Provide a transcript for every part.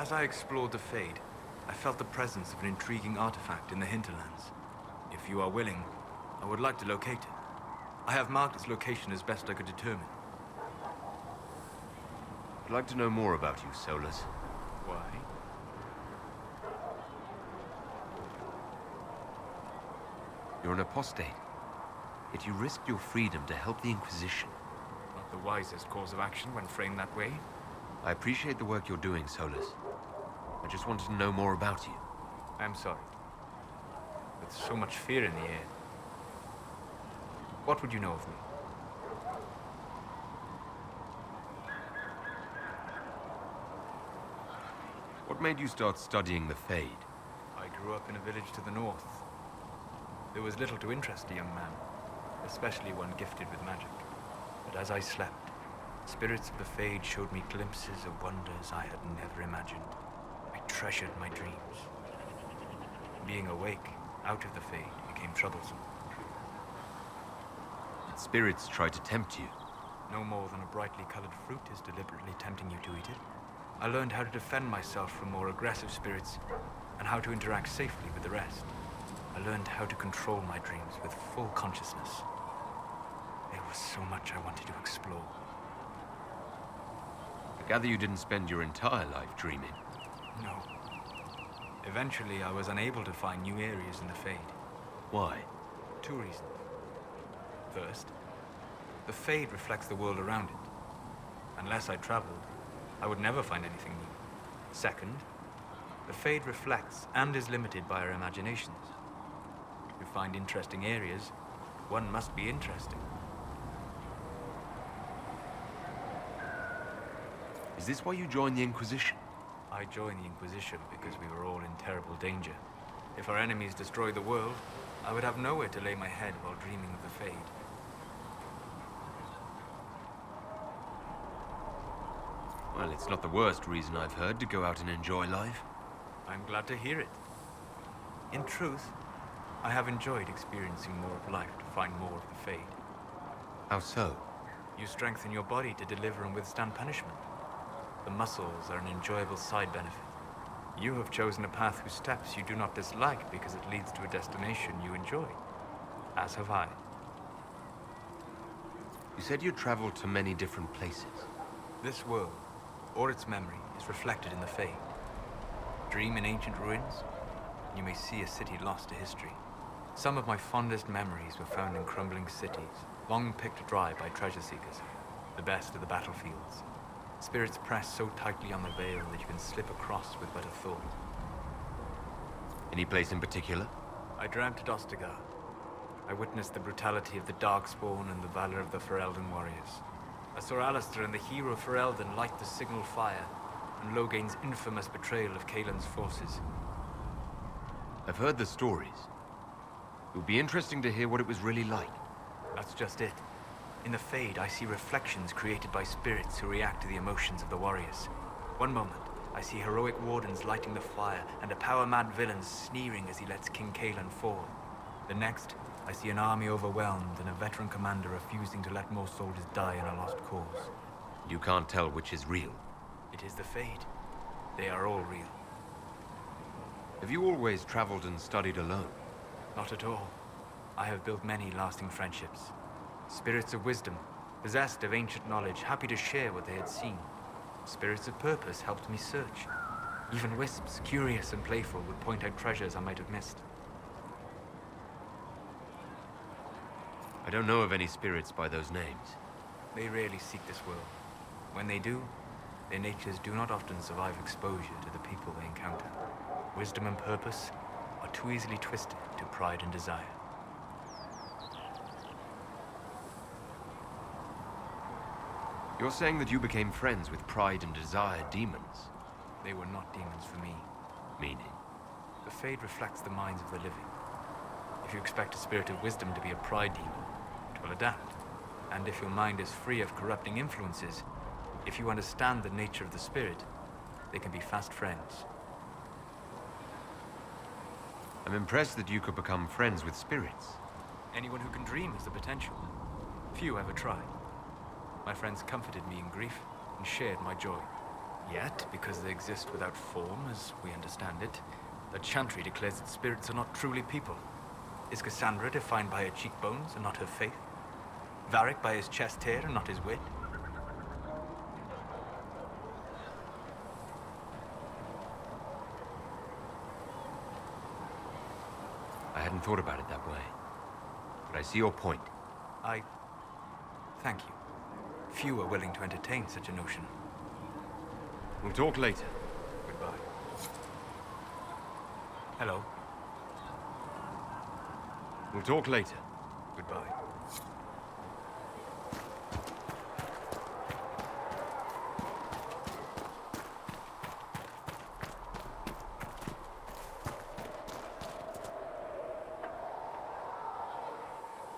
As I explored the Fade, I felt the presence of an intriguing artifact in the hinterlands. If you are willing, I would like to locate it. I have marked its location as best I could determine. I'd like to know more about you, Solus. Why? You're an apostate, yet you risked your freedom to help the Inquisition. Not the wisest course of action when framed that way. I appreciate the work you're doing, Solus. I just wanted to know more about you. I'm sorry. With so much fear in the air. What would you know of me? What made you start studying the Fade? I grew up in a village to the north. There was little to interest a young man, especially one gifted with magic. But as I slept, spirits of the Fade showed me glimpses of wonders I had never imagined. I treasured my dreams. Being awake, out of the Fade, became troublesome. Did spirits try to tempt you? No more than a brightly colored fruit is deliberately tempting you to eat it. I learned how to defend myself from more aggressive spirits, and how to interact safely with the rest. I learned how to control my dreams with full consciousness. There was so much I wanted to explore. I gather you didn't spend your entire life dreaming. No. Eventually, I was unable to find new areas in the Fade. Why? 2 reasons. First, the Fade reflects the world around it. Unless I traveled, I would never find anything new. Second, the Fade reflects and is limited by our imaginations. To find interesting areas, one must be interesting. Is this why you joined the Inquisition? I joined the Inquisition because we were all in terrible danger. If our enemies destroyed the world, I would have nowhere to lay my head while dreaming of the Fade. Well, it's not the worst reason I've heard to go out and enjoy life. I'm glad to hear it. In truth, I have enjoyed experiencing more of life to find more of the Fade. How so? You strengthen your body to deliver and withstand punishment. The muscles are an enjoyable side benefit. You have chosen a path whose steps you do not dislike because it leads to a destination you enjoy. As have I. You said you traveled to many different places. This world, or its memory, is reflected in the Fade. Dream in ancient ruins, and you may see a city lost to history. Some of my fondest memories were found in crumbling cities, long picked dry by treasure seekers, the best of the battlefields. Spirits press so tightly on the veil that you can slip across with but a thought. Any place in particular? I dreamt at Ostagar. I witnessed the brutality of the Darkspawn and the valor of the Ferelden warriors. I saw Alistair and the hero Ferelden light the signal fire, and Logain's infamous betrayal of Kaelin's forces. I've heard the stories. It would be interesting to hear what it was really like. That's just it. In the Fade, I see reflections created by spirits who react to the emotions of the warriors. One moment, I see heroic wardens lighting the fire, and a power-mad villain sneering as he lets King Kaelin fall. The next, I see an army overwhelmed and a veteran commander refusing to let more soldiers die in a lost cause. You can't tell which is real. It is the Fade. They are all real. Have you always traveled and studied alone? Not at all. I have built many lasting friendships. Spirits of wisdom, possessed of ancient knowledge, happy to share what they had seen. Spirits of purpose helped me search. Even wisps, curious and playful, would point out treasures I might have missed. I don't know of any spirits by those names. They rarely seek this world. When they do, their natures do not often survive exposure to the people they encounter. Wisdom and purpose are too easily twisted to pride and desire. You're saying that you became friends with pride and desire demons? They were not demons for me. Meaning? The Fade reflects the minds of the living. If you expect a spirit of wisdom to be a pride demon, it will adapt. And if your mind is free of corrupting influences, if you understand the nature of the spirit, they can be fast friends. I'm impressed that you could become friends with spirits. Anyone who can dream has the potential. Few ever try. My friends comforted me in grief and shared my joy. Yet, because they exist without form, as we understand it, the Chantry declares that spirits are not truly people. Is Cassandra defined by her cheekbones and not her faith? Varric by his chest hair and not his wit? I hadn't thought about it that way. But I see your point. Thank you. Few are willing to entertain such a notion. We'll talk later. Goodbye. Hello. We'll talk later. Goodbye.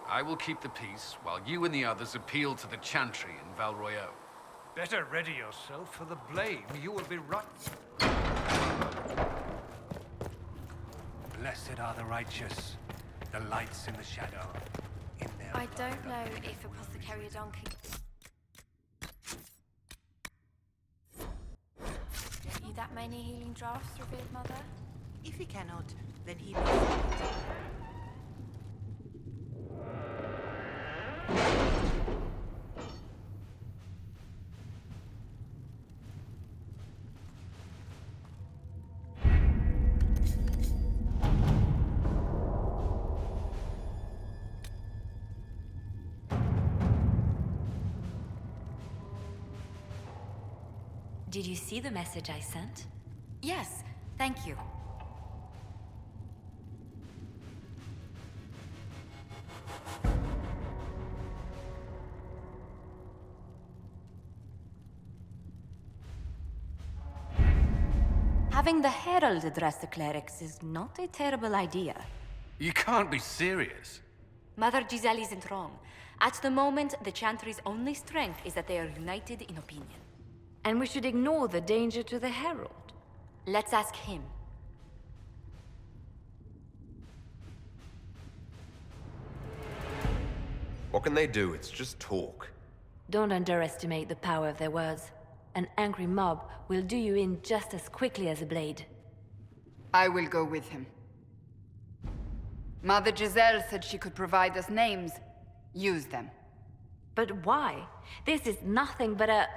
I will keep the peace, while you and the others appeal to the Chantry in Val Royeaux. Better ready yourself for the blame you will be right. Blessed are the righteous, the lights in the shadow. In their I don't know if Apothecary Duncan... Get you that many healing drafts, revered mother? If he cannot, then he must. Did you see the message I sent? Yes, thank you. Having the Herald address the clerics is not a terrible idea. You can't be serious. Mother Giselle isn't wrong. At the moment, the Chantry's only strength is that they are united in opinion. And we should ignore the danger to the Herald. Let's ask him. What can they do? It's just talk. Don't underestimate the power of their words. An angry mob will do you in just as quickly as a blade. I will go with him. Mother Giselle said she could provide us names. Use them. But why? This is nothing but a...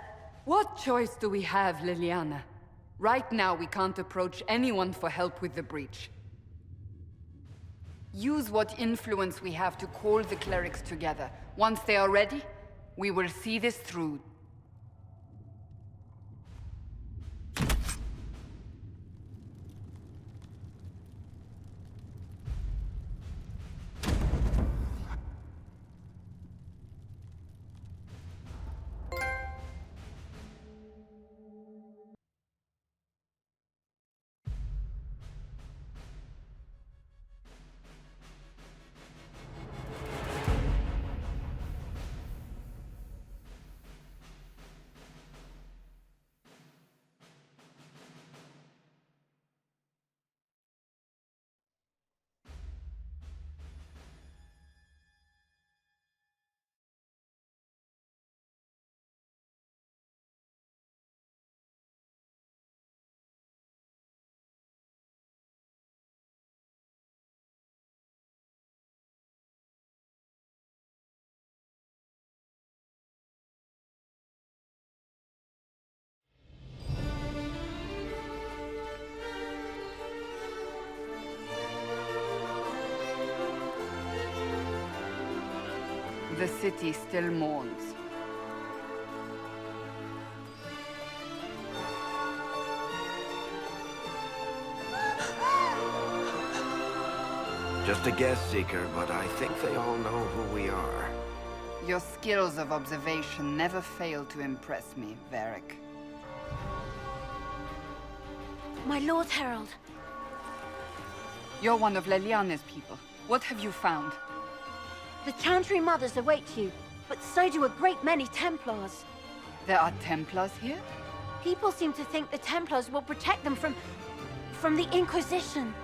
What choice do we have, Liliana? Right now, we can't approach anyone for help with the breach. Use what influence we have to call the clerics together. Once they are ready, we will see this through. The city still mourns. Just a guest seeker, but I think they all know who we are. Your skills of observation never fail to impress me, Varric. My Lord Herald. You're one of Leliane's people. What have you found? The Chantry Mothers await you, but so do a great many Templars. There are Templars here? People seem to think the Templars will protect them from the Inquisition.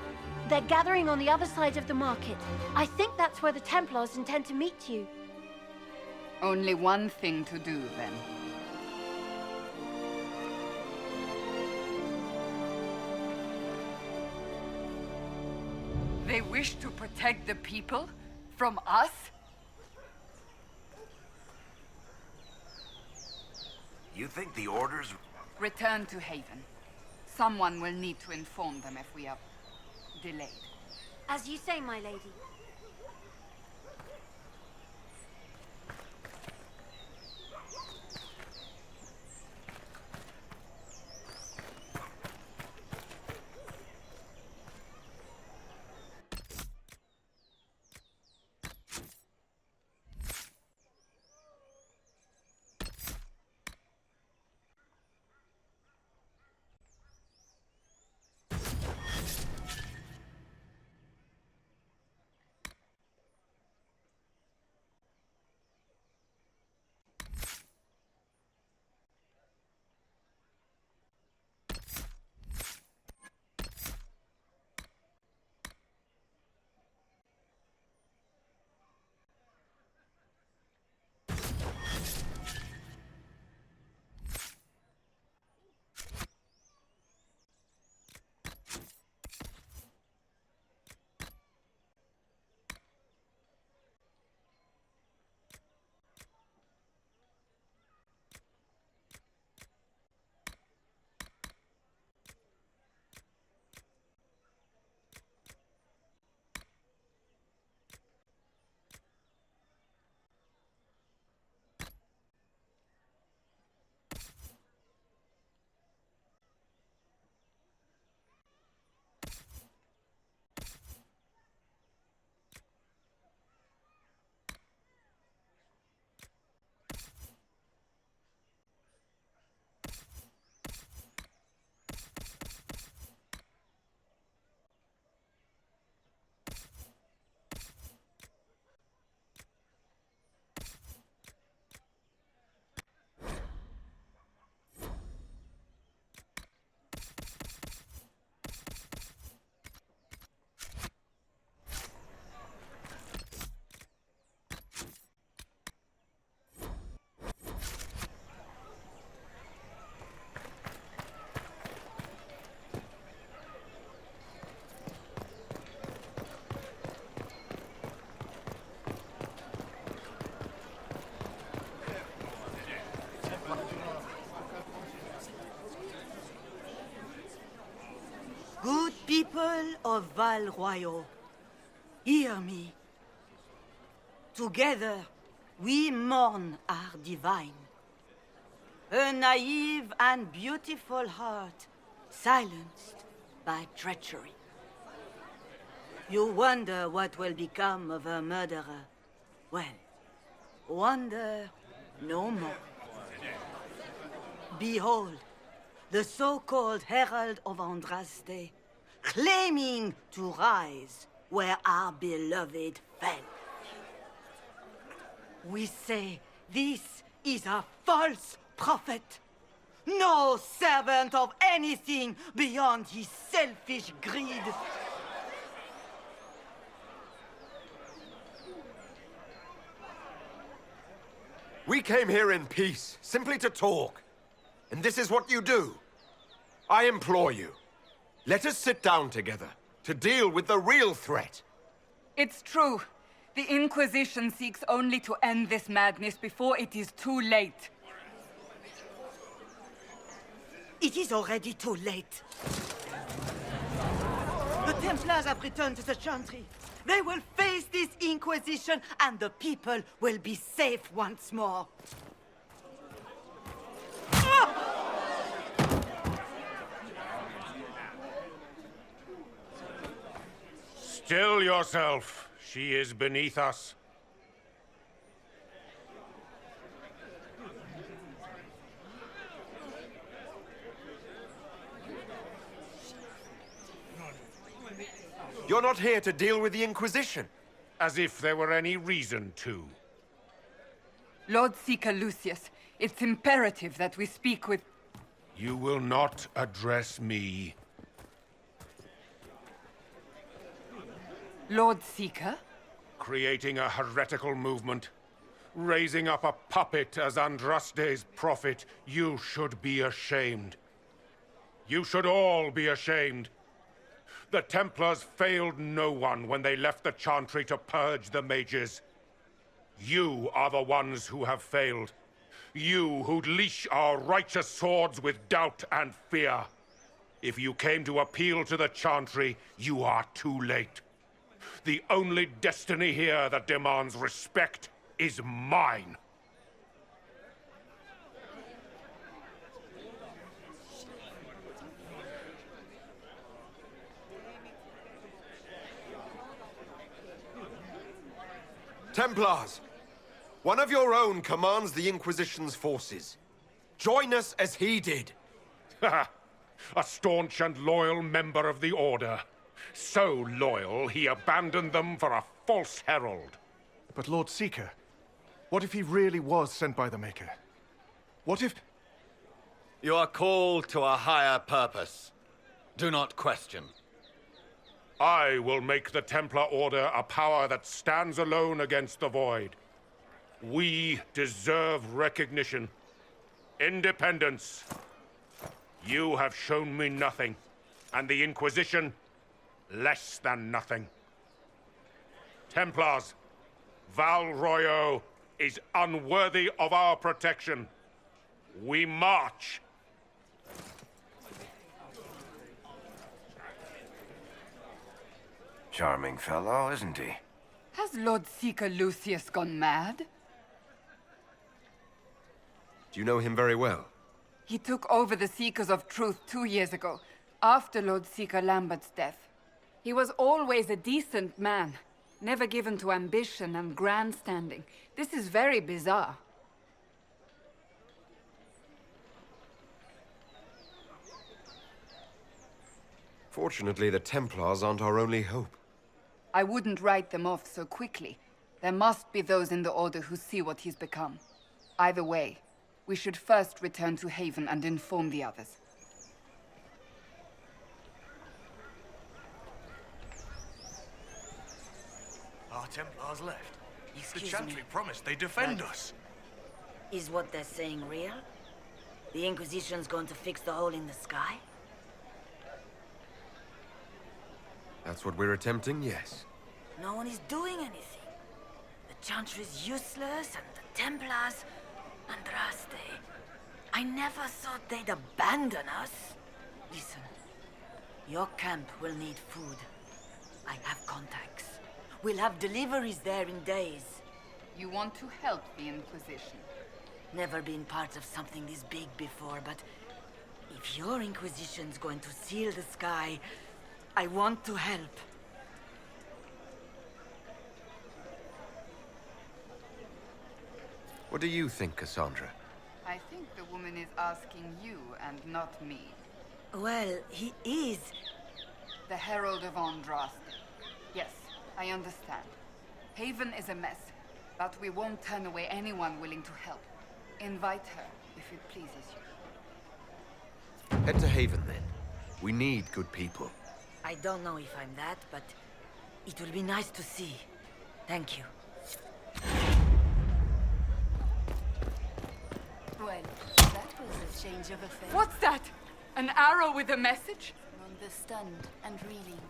They're gathering on the other side of the market. I think that's where the Templars intend to meet you. Only one thing to do, then. They wish to protect the people from us? You think the orders... Return to Haven. Someone will need to inform them if we are delayed. As you say, my lady. Good people of Val Royal, hear me. Together, we mourn our divine. A naive and beautiful heart, silenced by treachery. You wonder what will become of a murderer. Well, wonder no more. Behold, the so-called Herald of Andraste, claiming to rise where our beloved fell. We say this is a false prophet, no servant of anything beyond his selfish greed. We came here in peace, simply to talk. And this is what you do. I implore you, let us sit down together to deal with the real threat. It's true. The Inquisition seeks only to end this madness before it is too late. It is already too late. The Templars have returned to the Chantry. They will face this Inquisition, and the people will be safe once more. Still yourself. She is beneath us. You're not here to deal with the Inquisition. As if there were any reason to. Lord Seeker Lucius, it's imperative that we speak with... You will not address me. Lord Seeker? Creating a heretical movement. Raising up a puppet as Andraste's prophet. You should be ashamed. You should all be ashamed. The Templars failed no one when they left the Chantry to purge the mages. You are the ones who have failed. You who'd leash our righteous swords with doubt and fear. If you came to appeal to the Chantry, you are too late. The only destiny here that demands respect is mine. Templars! One of your own commands the Inquisition's forces. Join us as he did. A staunch and loyal member of the Order. So loyal, he abandoned them for a false herald. But Lord Seeker, what if he really was sent by the Maker? What if... You are called to a higher purpose. Do not question. I will make the Templar Order a power that stands alone against the Void. We deserve recognition. Independence. You have shown me nothing, and the Inquisition, less than nothing. Templars, Val Royo is unworthy of our protection. We march. Charming fellow, isn't he? Has Lord Seeker Lucius gone mad? Do you know him very well? He took over the Seekers of Truth 2 years ago, after Lord Seeker Lambert's death. He was always a decent man, never given to ambition and grandstanding. This is very bizarre. Fortunately, the Templars aren't our only hope. I wouldn't write them off so quickly. There must be those in the Order who see what he's become. Either way, we should first return to Haven and inform the others. Our Templars left. Excuse the Chantry me. promised they'd defend Right. us. Is what they're saying real? The Inquisition's going to fix the hole in the sky? That's what we're attempting, yes. No one is doing anything. The Chantry's useless, and the Templars... Andraste. I never thought they'd abandon us. Listen, your camp will need food. I have contacts. We'll have deliveries there in days. You want to help the Inquisition? Never been part of something this big before, but if your Inquisition's going to seal the sky, I want to help. What do you think, Cassandra? I think the woman is asking you and not me. Well, he is. The Herald of Andraste. Yes, I understand. Haven is a mess, but we won't turn away anyone willing to help. Invite her, if it pleases you. Head to Haven, then. We need good people. I don't know if I'm that, but it will be nice to see. Thank you. Well, that was a change of affairs. What's that? An arrow with a message? Among the stunned and reeling.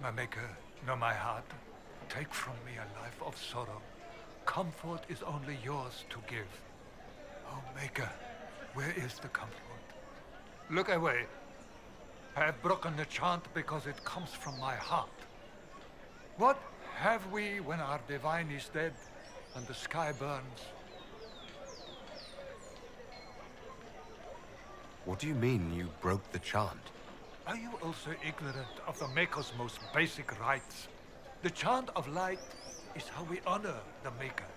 My Maker, know my heart. Take from me a life of sorrow. Comfort is only yours to give. Oh, Maker, where is the comfort? Look away. I have broken the chant because it comes from my heart. What have we when our divine is dead and the sky burns? What do you mean you broke the chant? Are you also ignorant of the Maker's most basic rites? The chant of light is how we honor the Maker.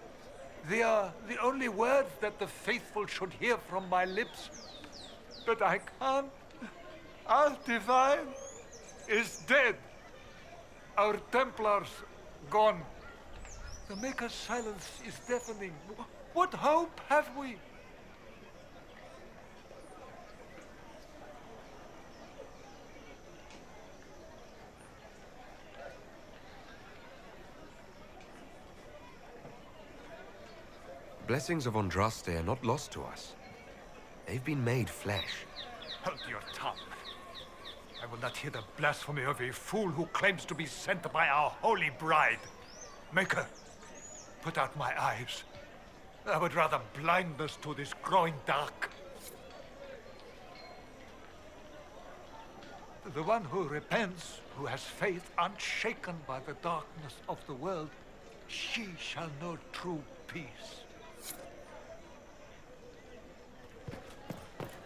They are the only words that the faithful should hear from my lips. But I can't. Our divine is dead. Our Templars gone. The Maker's silence is deafening. What hope have we? Blessings of Andraste are not lost to us. They've been made flesh. Hold your tongue. I will not hear the blasphemy of a fool who claims to be sent by our holy bride. Maker, put out my eyes. I would rather blindness to this growing dark. The one who repents, who has faith unshaken by the darkness of the world, she shall know true peace.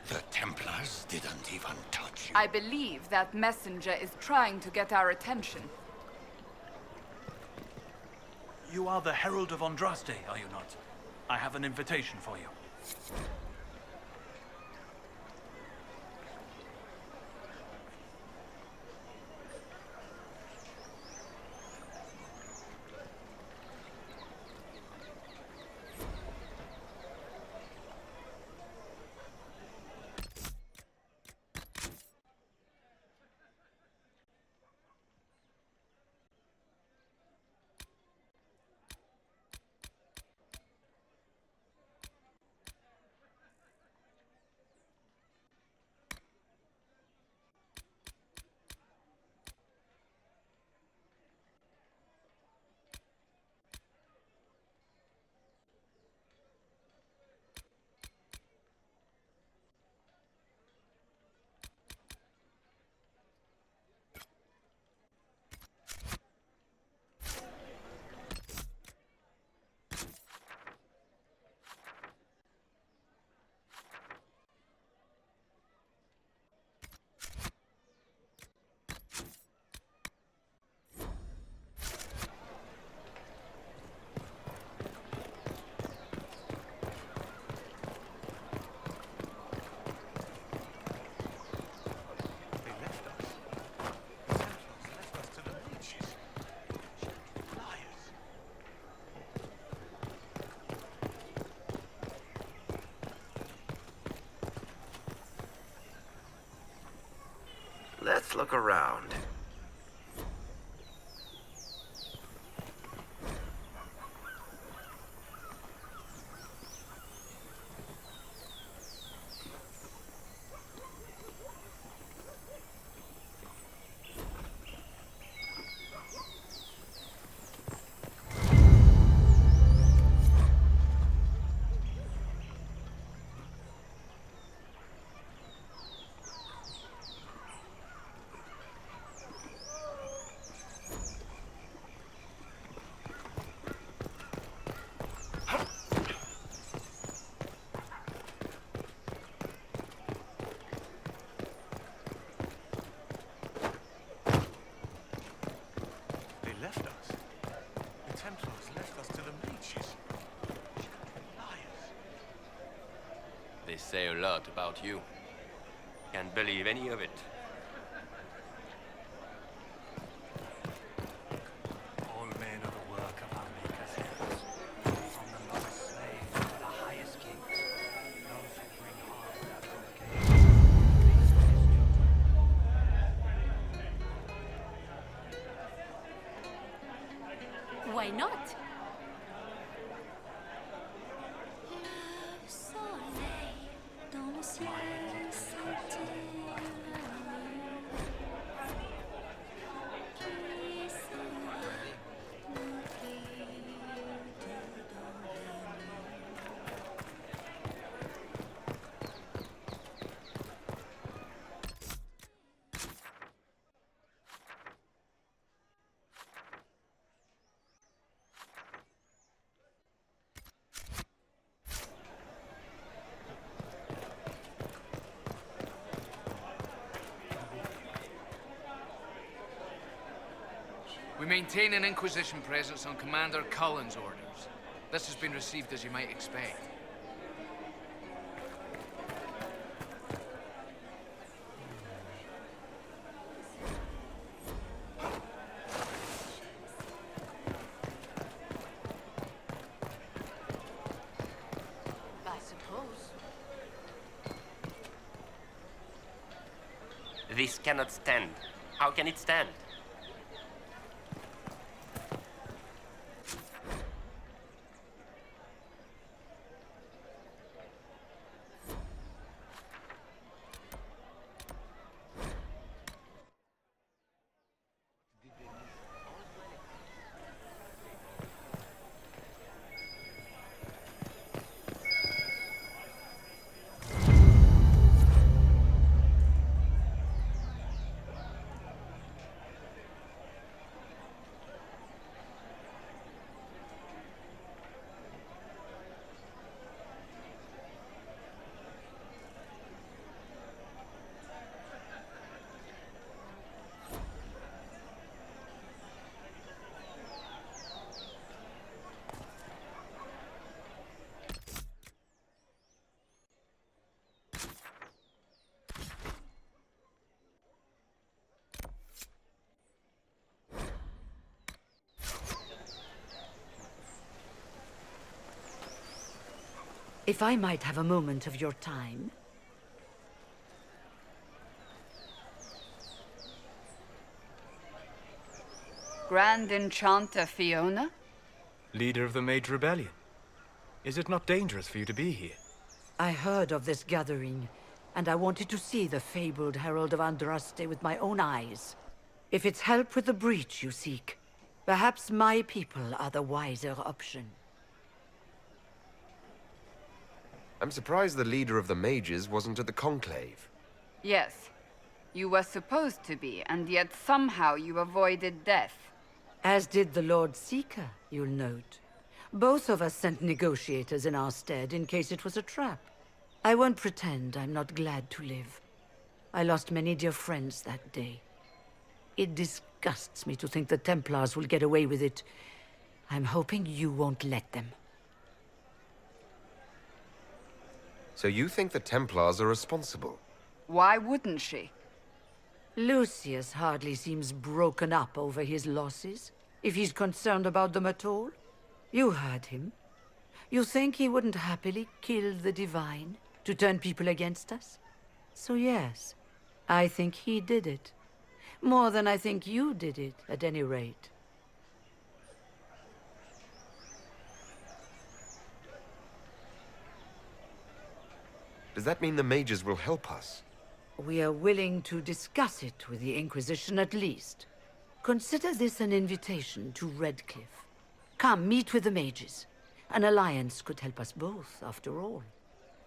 The Templars didn't even touch you. I believe that messenger is trying to get our attention. You are the Herald of Andraste, are you not? I have an invitation for you. Let's look around. They say a lot about you. Can't believe any of it. All men are the work of our Maker's hands. From the lowest slave to the highest kings. Those who bring harm to Why not? We maintain an Inquisition presence on Commander Cullen's orders. This has been received as you might expect. I suppose. This cannot stand. How can it stand? If I might have a moment of your time. Grand Enchanter Fiona? Leader of the Mage Rebellion. Is it not dangerous for you to be here? I heard of this gathering, and I wanted to see the fabled Herald of Andraste with my own eyes. If it's help with the breach you seek, perhaps my people are the wiser option. I'm surprised the leader of the mages wasn't at the conclave. Yes. You were supposed to be, and yet somehow you avoided death. As did the Lord Seeker, you'll note. Both of us sent negotiators in our stead in case it was a trap. I won't pretend I'm not glad to live. I lost many dear friends that day. It disgusts me to think the Templars will get away with it. I'm hoping you won't let them. So you think the Templars are responsible? Why wouldn't she? Lucius hardly seems broken up over his losses, if he's concerned about them at all. You heard him. You think he wouldn't happily kill the Divine to turn people against us? So yes, I think he did it. More than I think you did it, at any rate. Does that mean the mages will help us? We are willing to discuss it with the Inquisition at least. Consider this an invitation to Redcliffe. Come, meet with the mages. An alliance could help us both, after all.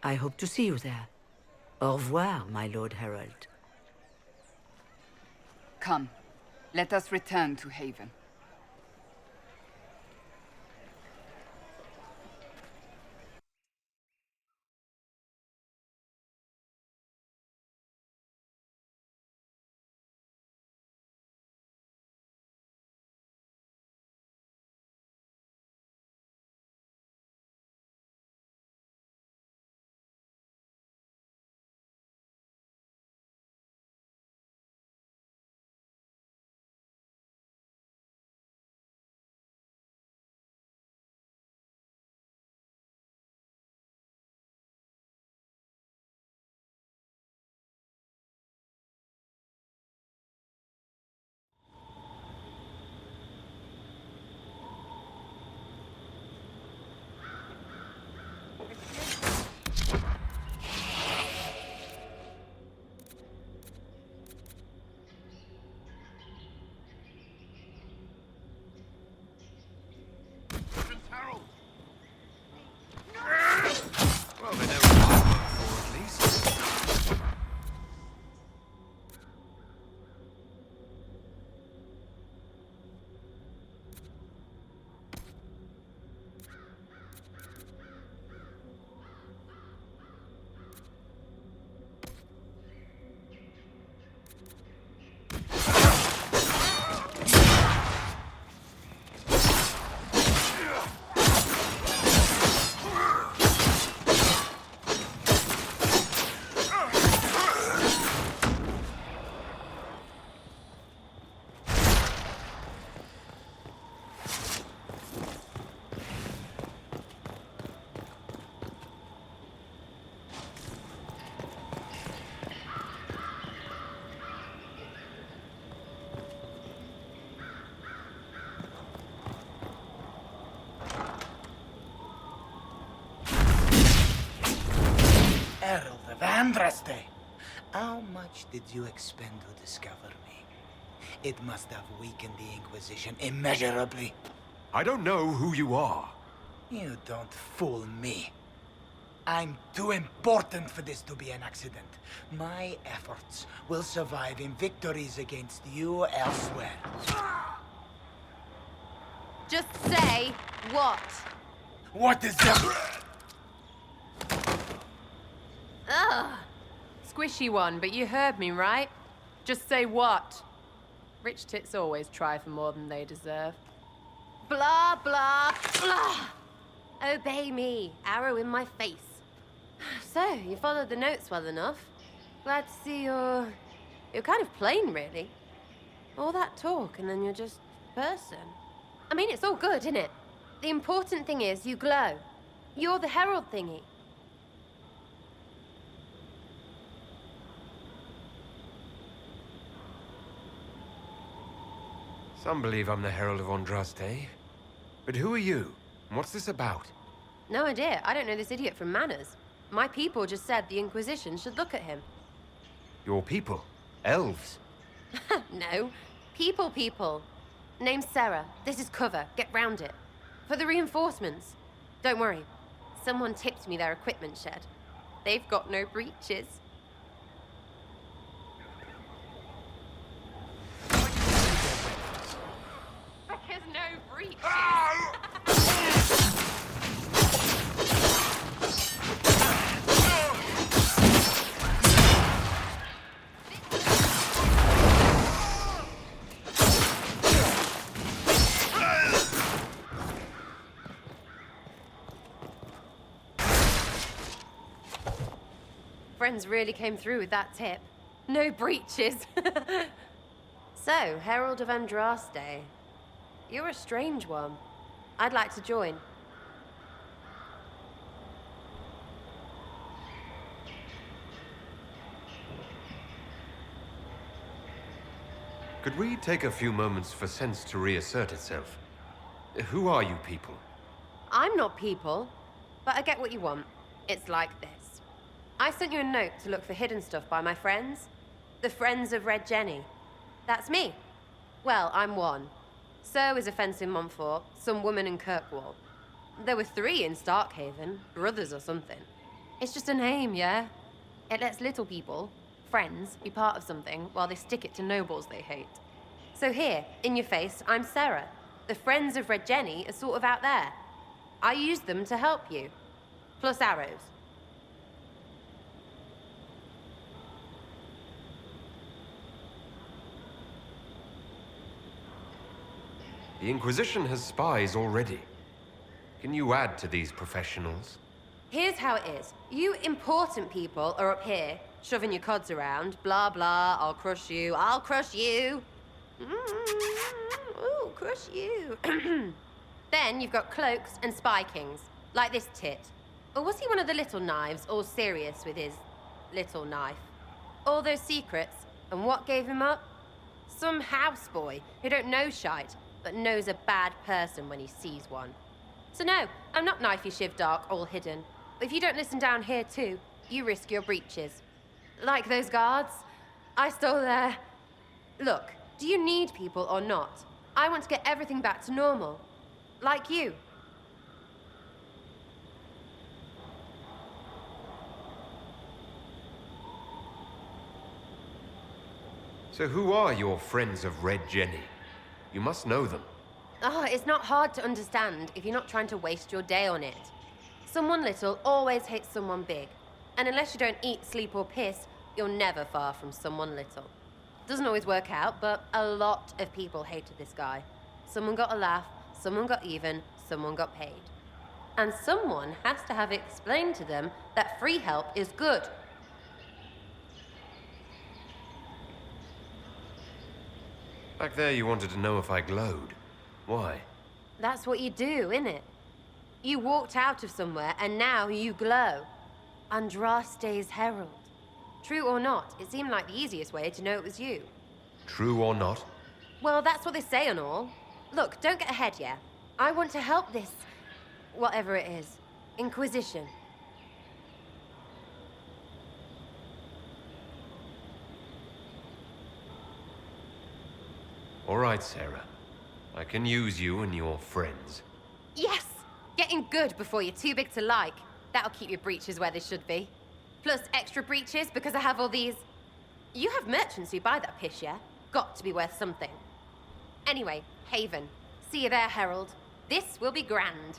I hope to see you there. Au revoir, my Lord Herald. Come, let us return to Haven. Herald of Andraste. How much did you expend to discover me? It must have weakened the Inquisition immeasurably. I don't know who you are. You don't fool me. I'm too important for this to be an accident. My efforts will survive in victories against you elsewhere. Just say what? What is that? Ugh. Squishy one, but you heard me, right? Just say what? Rich tits always try for more than they deserve. Blah, blah, blah. Obey me. Arrow in my face. So, you followed the notes well enough. Glad to see you're kind of plain, really. All that talk, and then you're just person. I mean, it's all good, isn't it? The important thing is you glow. You're the herald thingy. Some believe I'm the Herald of Andraste. But who are you? And what's this about? No idea. I don't know this idiot from Manners. My people just said the Inquisition should look at him. Your people? Elves? No. People. Name's Sarah. This is cover. Get round it. For the reinforcements. Don't worry. Someone tipped me their equipment shed. They've got no breaches. Because no breaches. Friends really came through with that tip. No breaches. So, Herald of Andraste. You're a strange one. I'd like to join. Could we take a few moments for sense to reassert itself? Who are you people? I'm not people, but I get what you want. It's like this. I sent you a note to look for hidden stuff by my friends. The Friends of Red Jenny. That's me. Well, I'm one. So is a fence in Montfort, some woman in Kirkwall. There were 3 in Starkhaven, brothers or something. It's just a name, yeah? It lets little people, friends, be part of something while they stick it to nobles they hate. So here, in your face, I'm Sarah. The Friends of Red Jenny are sort of out there. I use them to help you. Plus arrows. The Inquisition has spies already. Can you add to these professionals? Here's how it is. You important people are up here, shoving your cods around. Blah, blah, I'll crush you, I'll crush you. Ooh, crush you. Then you've got cloaks and spy kings, like this tit. Or was he one of the little knives, all serious with his little knife? All those secrets, and what gave him up? Some houseboy who don't know shite, but knows a bad person when he sees one. So no, I'm not knifey shiv dark, all hidden. But if you don't listen down here too, you risk your breeches. Like those guards, I stole their... Look, do you need people or not? I want to get everything back to normal. Like you. So who are your Friends of Red Jenny? You must know them. Oh, it's not hard to understand if you're not trying to waste your day on it. Someone little always hates someone big. And unless you don't eat, sleep, or piss, you're never far from someone little. Doesn't always work out, but a lot of people hated this guy. Someone got a laugh, someone got even, someone got paid. And someone has to have explained to them that free help is good. Back there you wanted to know if I glowed. Why? That's what you do, innit? You walked out of somewhere, and now you glow. Andraste's herald. True or not, it seemed like the easiest way to know it was you. True or not? Well, that's what they say and all. Look, don't get ahead, yeah? I want to help this... whatever it is. Inquisition. All right, Sarah. I can use you and your friends. Yes! Getting good before you're too big to like. That'll keep your breeches where they should be. Plus extra breeches because I have all these... You have merchants who buy that piss, yeah? Got to be worth something. Anyway, Haven. See you there, Herald. This will be grand.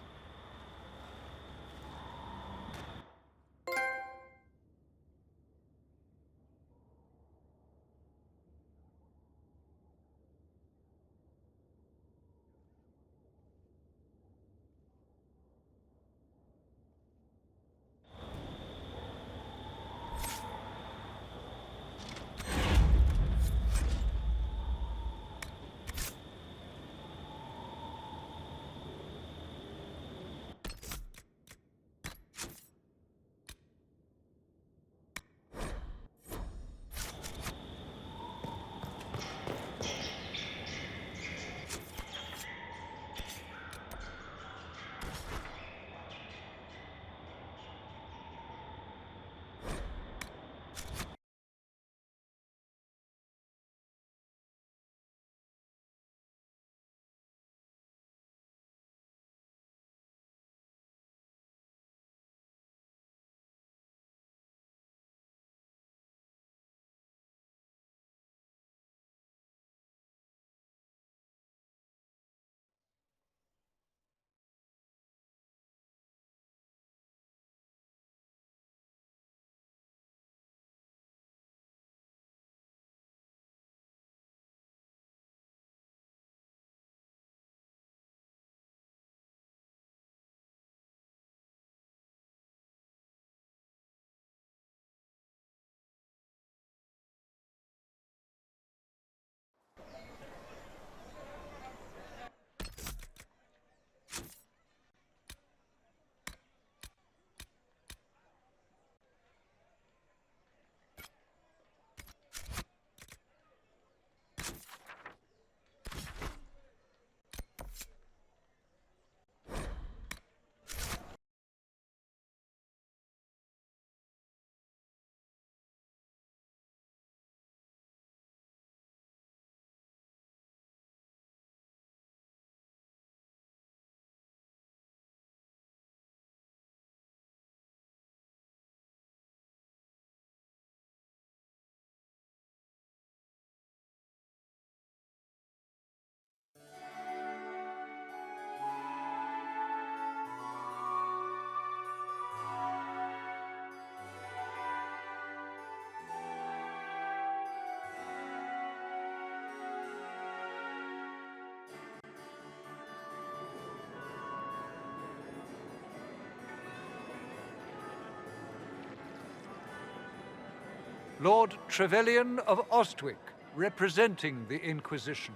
Lord Trevelyan of Ostwick, representing the Inquisition.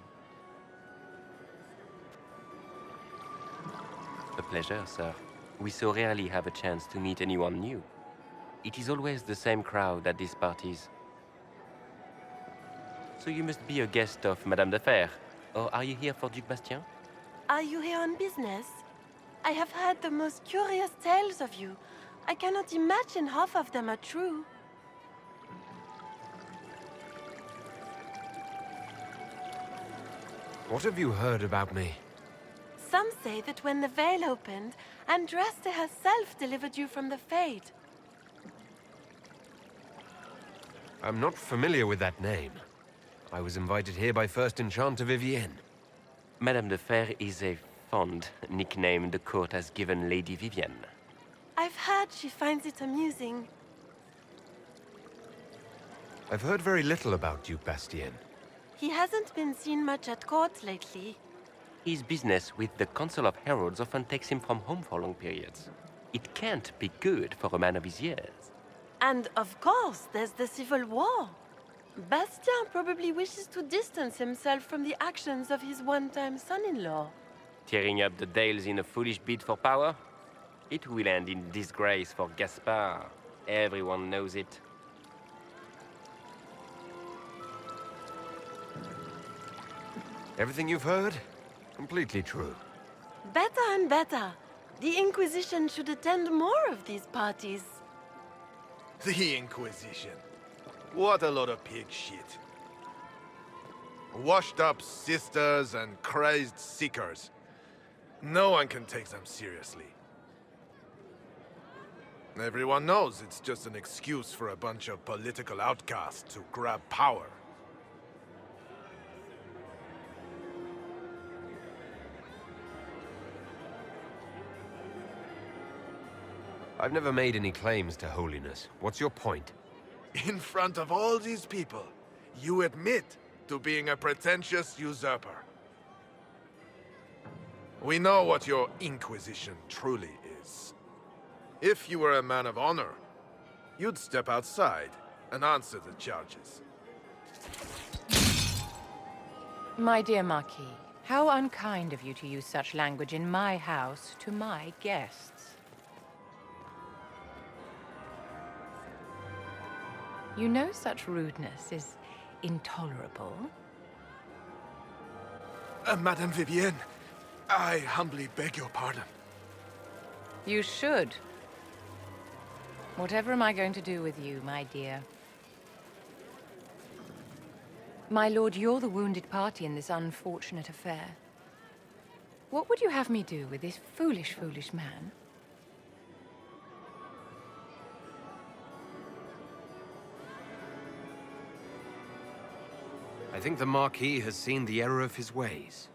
A pleasure, sir. We so rarely have a chance to meet anyone new. It is always the same crowd at these parties. So you must be a guest of Madame de Fer, or are you here for Duc Bastien? Are you here on business? I have heard the most curious tales of you. I cannot imagine half of them are true. What have you heard about me? Some say that when the veil opened, Andraste herself delivered you from the Fade. I'm not familiar with that name. I was invited here by First Enchanter Vivienne. Madame de Fer is a fond nickname the court has given Lady Vivienne. I've heard she finds it amusing. I've heard very little about Duke Bastien. He hasn't been seen much at court lately. His business with the Council of Heralds often takes him from home for long periods. It can't be good for a man of his years. And of course, there's the Civil War. Bastien probably wishes to distance himself from the actions of his one-time son-in-law. Tearing up the Dales in a foolish bid for power? It will end in disgrace for Gaspard. Everyone knows it. Everything you've heard? Completely true. Better and better. The Inquisition should attend more of these parties. The Inquisition. What a lot of pig shit. Washed-up sisters and crazed seekers. No one can take them seriously. Everyone knows it's just an excuse for a bunch of political outcasts to grab power. I've never made any claims to holiness. What's your point? In front of all these people, you admit to being a pretentious usurper. We know what your Inquisition truly is. If you were a man of honor, you'd step outside and answer the charges. My dear Marquis, how unkind of you to use such language in my house to my guests. You know such rudeness is intolerable. Madame Vivienne, I humbly beg your pardon. You should. Whatever am I going to do with you, my dear? My lord, you're the wounded party in this unfortunate affair. What would you have me do with this foolish, foolish man? I think the Marquis has seen the error of his ways.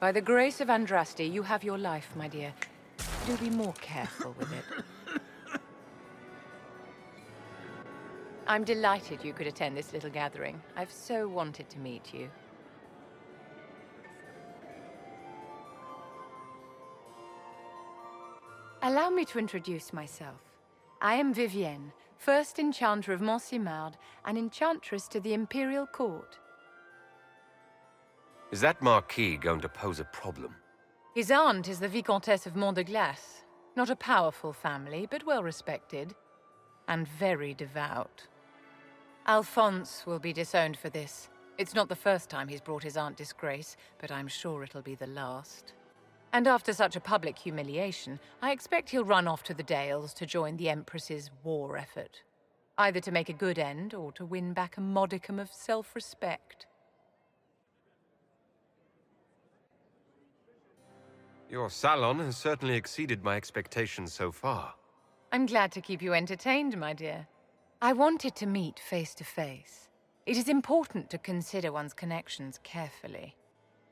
By the grace of Andraste, you have your life, my dear. Do be more careful with it. I'm delighted you could attend this little gathering. I've so wanted to meet you. Allow me to introduce myself. I am Vivienne, first Enchanter of Montsimard and Enchantress to the Imperial Court. Is that Marquis going to pose a problem? His aunt is the Vicomtesse of Mont de Glace. Not a powerful family, but well respected. And very devout. Alphonse will be disowned for this. It's not the first time he's brought his aunt disgrace, but I'm sure it'll be the last. And after such a public humiliation, I expect he'll run off to the Dales to join the Empress's war effort. Either to make a good end, or to win back a modicum of self-respect. Your salon has certainly exceeded my expectations so far. I'm glad to keep you entertained, my dear. I wanted to meet face to face. It is important to consider one's connections carefully.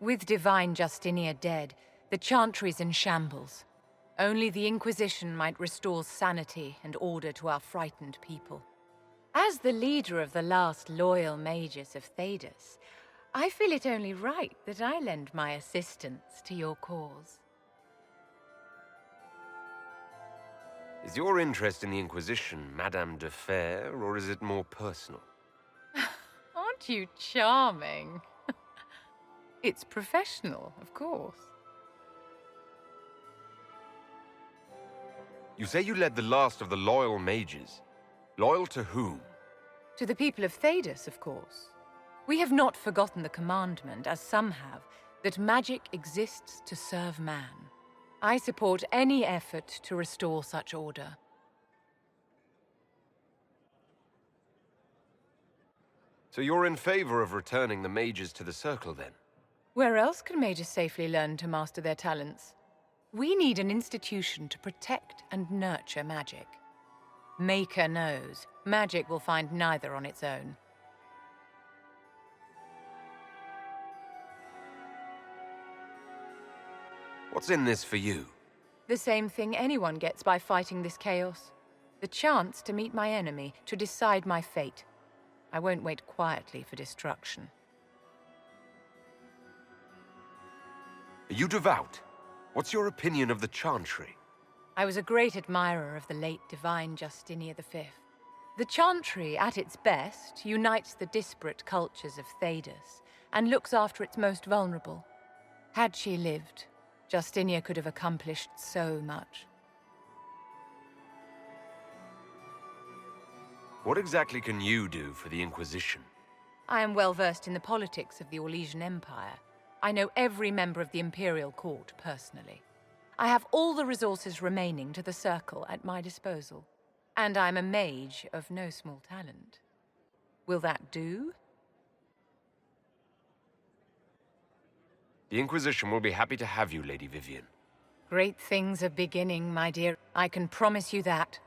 With Divine Justinia dead, the Chantry's in shambles. Only the Inquisition might restore sanity and order to our frightened people. As the leader of the last loyal mages of Thedas, I feel it only right that I lend my assistance to your cause. Is your interest in the Inquisition Madame de Fer, or is it more personal? Aren't you charming? It's professional, of course. You say you led the last of the loyal mages. Loyal to whom? To the people of Thedas, of course. We have not forgotten the commandment, as some have, that magic exists to serve man. I support any effort to restore such order. So you're in favor of returning the mages to the Circle, then? Where else can mages safely learn to master their talents? We need an institution to protect and nurture magic. Maker knows, magic will find neither on its own. What's in this for you? The same thing anyone gets by fighting this chaos. The chance to meet my enemy, to decide my fate. I won't wait quietly for destruction. Are you devout? What's your opinion of the Chantry? I was a great admirer of the late Divine Justinia V. The Chantry, at its best, unites the disparate cultures of Thedas and looks after its most vulnerable. Had she lived, Justinia could have accomplished so much. What exactly can you do for the Inquisition? I am well versed in the politics of the Orlesian Empire. I know every member of the Imperial Court personally. I have all the resources remaining to the Circle at my disposal. And I'm a mage of no small talent. Will that do? The Inquisition will be happy to have you, Lady Vivian. Great things are beginning, my dear. I can promise you that.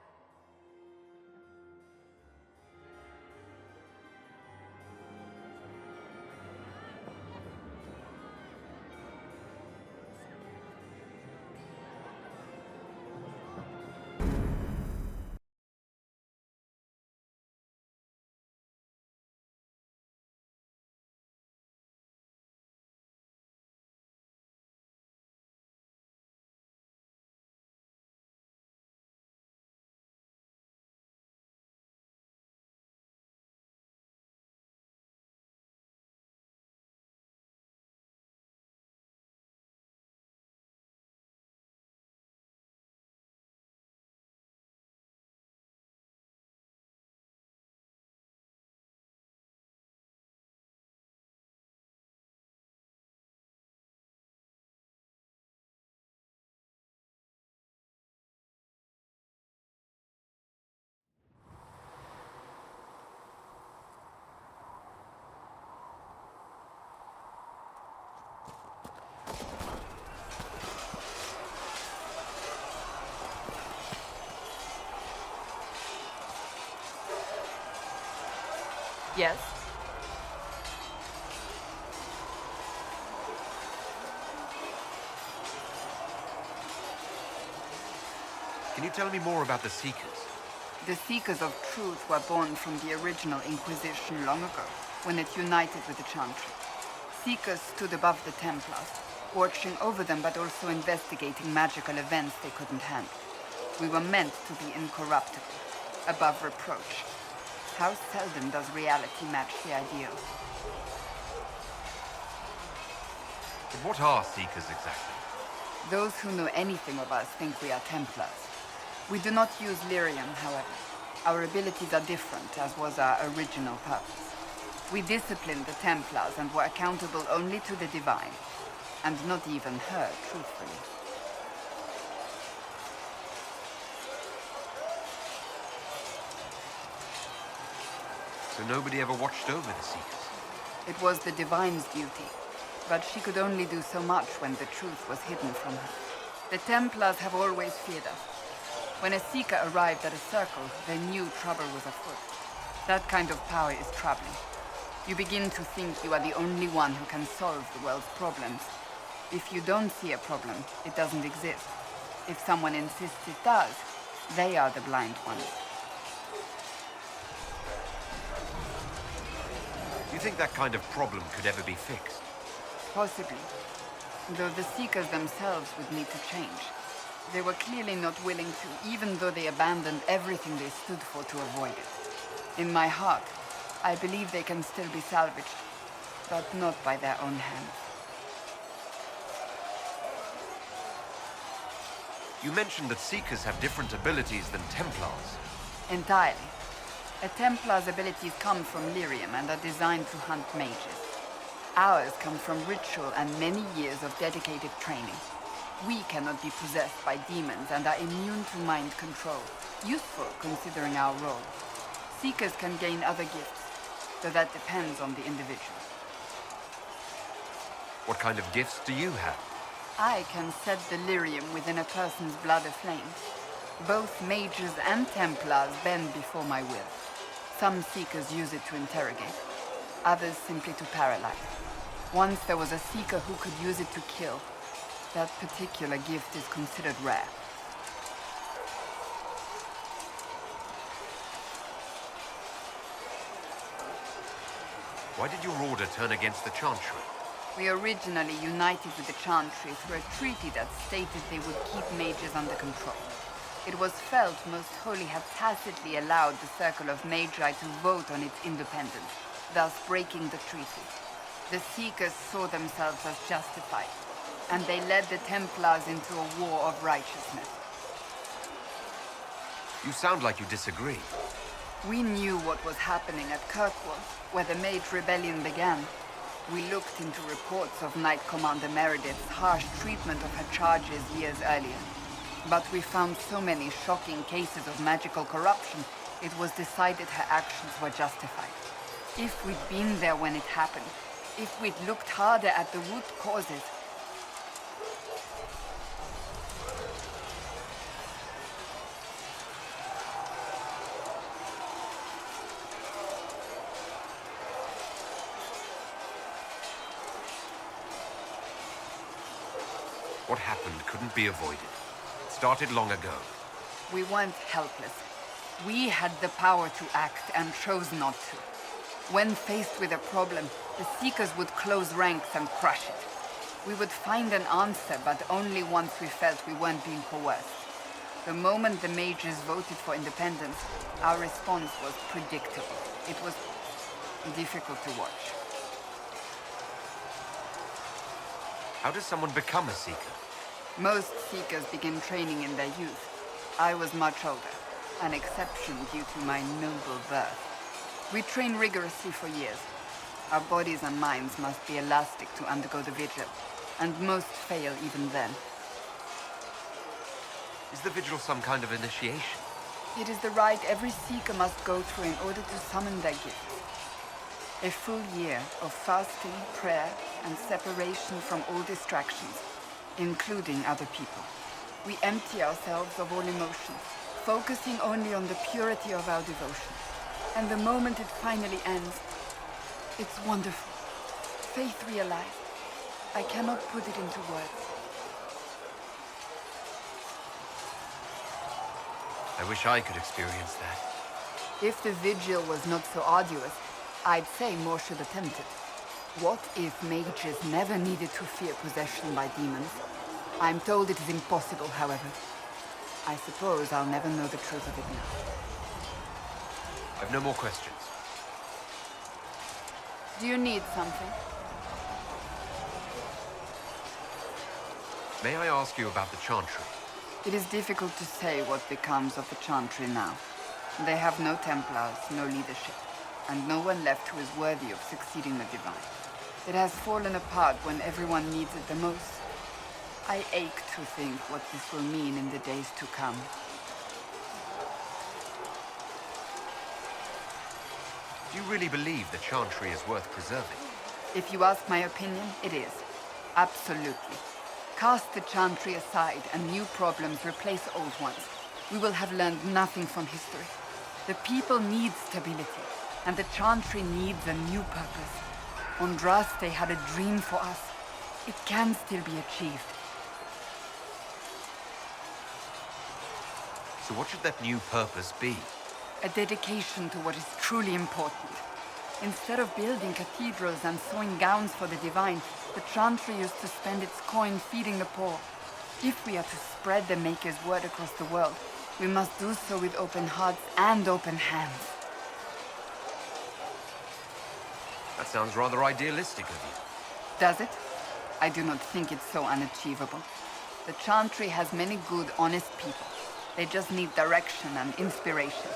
Yes? Can you tell me more about the Seekers? The Seekers of Truth were born from the original Inquisition long ago, when it united with the Chantry. Seekers stood above the Templars, watching over them but also investigating magical events they couldn't handle. We were meant to be incorruptible, above reproach. How seldom does reality match the ideal? But what are Seekers exactly? Those who know anything of us think we are Templars. We do not use lyrium, however. Our abilities are different, as was our original purpose. We disciplined the Templars and were accountable only to the Divine, and not even her, truthfully. So nobody ever watched over the Seekers? It was the Divine's duty, but she could only do so much when the truth was hidden from her. The Templars have always feared us. When a Seeker arrived at a circle, they knew trouble was afoot. That kind of power is troubling. You begin to think you are the only one who can solve the world's problems. If you don't see a problem, it doesn't exist. If someone insists it does, they are the blind ones. Do you think that kind of problem could ever be fixed? Possibly. Though the Seekers themselves would need to change. They were clearly not willing to, even though they abandoned everything they stood for to avoid it. In my heart, I believe they can still be salvaged, but not by their own hands. You mentioned that Seekers have different abilities than Templars. Entirely. A Templar's abilities come from lyrium and are designed to hunt mages. Ours come from ritual and many years of dedicated training. We cannot be possessed by demons and are immune to mind control. Useful, considering our role. Seekers can gain other gifts, though that depends on the individual. What kind of gifts do you have? I can set the lyrium within a person's blood aflame. Both mages and Templars bend before my will. Some Seekers use it to interrogate, others simply to paralyze. Once there was a Seeker who could use it to kill. That particular gift is considered rare. Why did your order turn against the Chantry? We originally united with the Chantry through a treaty that stated they would keep mages under control. It was felt Most Holy had tacitly allowed the Circle of Magi to vote on its independence, thus breaking the treaty. The Seekers saw themselves as justified, and they led the Templars into a war of righteousness. You sound like you disagree. We knew what was happening at Kirkwall, where the Mage Rebellion began. We looked into reports of Knight Commander Meredith's harsh treatment of her charges years earlier. But we found so many shocking cases of magical corruption, it was decided her actions were justified. If we'd been there when it happened, if we'd looked harder at the root causes, What happened couldn't be avoided. It started long ago. We weren't helpless. We had the power to act and chose not to. When faced with a problem, the Seekers would close ranks and crush it. We would find an answer, but only once we felt we weren't being coerced. The moment the mages voted for independence, our response was predictable. It was difficult to watch. How does someone become a Seeker? Most Seekers begin training in their youth. I was much older, an exception due to my noble birth. We train rigorously for years. Our bodies and minds must be elastic to undergo the vigil, and most fail even then. Is the vigil some kind of initiation? It is the rite every Seeker must go through in order to summon their gifts. A full year of fasting, prayer, and separation from all distractions, including other people. We empty ourselves of all emotions, focusing only on the purity of our devotion. And the moment it finally ends, it's wonderful. Faith realized. I cannot put it into words. I wish I could experience that. If the vigil was not so arduous, I'd say more should attempt it. What if mages never needed to fear possession by demons? I'm told it is impossible, however. I suppose I'll never know the truth of it now. I've no more questions. Do you need something? May I ask you about the Chantry? It is difficult to say what becomes of the Chantry now. They have no Templars, no leadership, and no one left who is worthy of succeeding the Divine. It has fallen apart when everyone needs it the most. I ache to think what this will mean in the days to come. Do you really believe the Chantry is worth preserving? If you ask my opinion, it is. Absolutely. Cast the Chantry aside and new problems replace old ones. We will have learned nothing from history. The people need stability, and the Chantry needs a new purpose. Andraste had a dream for us. It can still be achieved. So what should that new purpose be? A dedication to what is truly important. Instead of building cathedrals and sewing gowns for the Divine, the Chantry used to spend its coin feeding the poor. If we are to spread the Maker's word across the world, we must do so with open hearts and open hands. That sounds rather idealistic of you. Does it? I do not think it's so unachievable. The Chantry has many good, honest people. They just need direction and inspiration.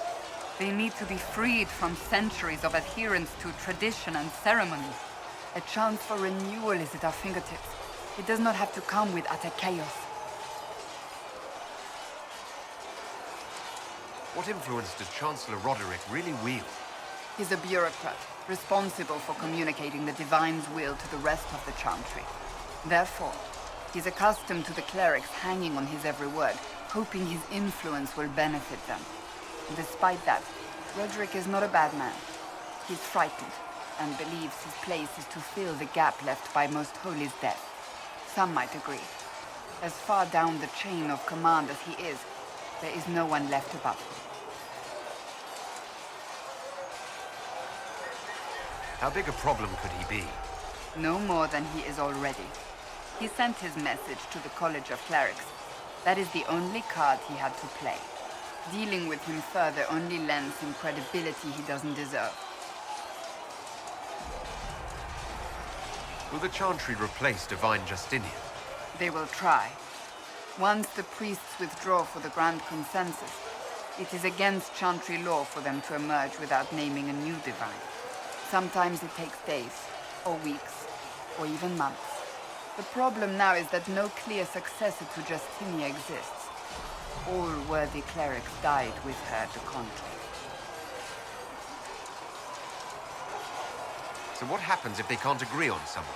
They need to be freed from centuries of adherence to tradition and ceremony. A chance for renewal is at our fingertips. It does not have to come with utter chaos. What influence does Chancellor Roderick really wield? He's a bureaucrat, responsible for communicating the Divine's will to the rest of the Chantry. Therefore, he's accustomed to the clerics hanging on his every word, hoping his influence will benefit them. Despite that, Roderick is not a bad man. He's frightened and believes his place is to fill the gap left by Most Holy's death. Some might agree. As far down the chain of command as he is, there is no one left above him. How big a problem could he be? No more than he is already. He sent his message to the College of Clerics. That is the only card he had to play. Dealing with him further only lends him credibility he doesn't deserve. Will the Chantry replace Divine Justinian? They will try. Once the priests withdraw for the Grand Consensus, it is against Chantry law for them to emerge without naming a new Divine. Sometimes it takes days, or weeks, or even months. The problem now is that no clear successor to Justinia exists. All worthy clerics died with her at the contract. So what happens if they can't agree on someone?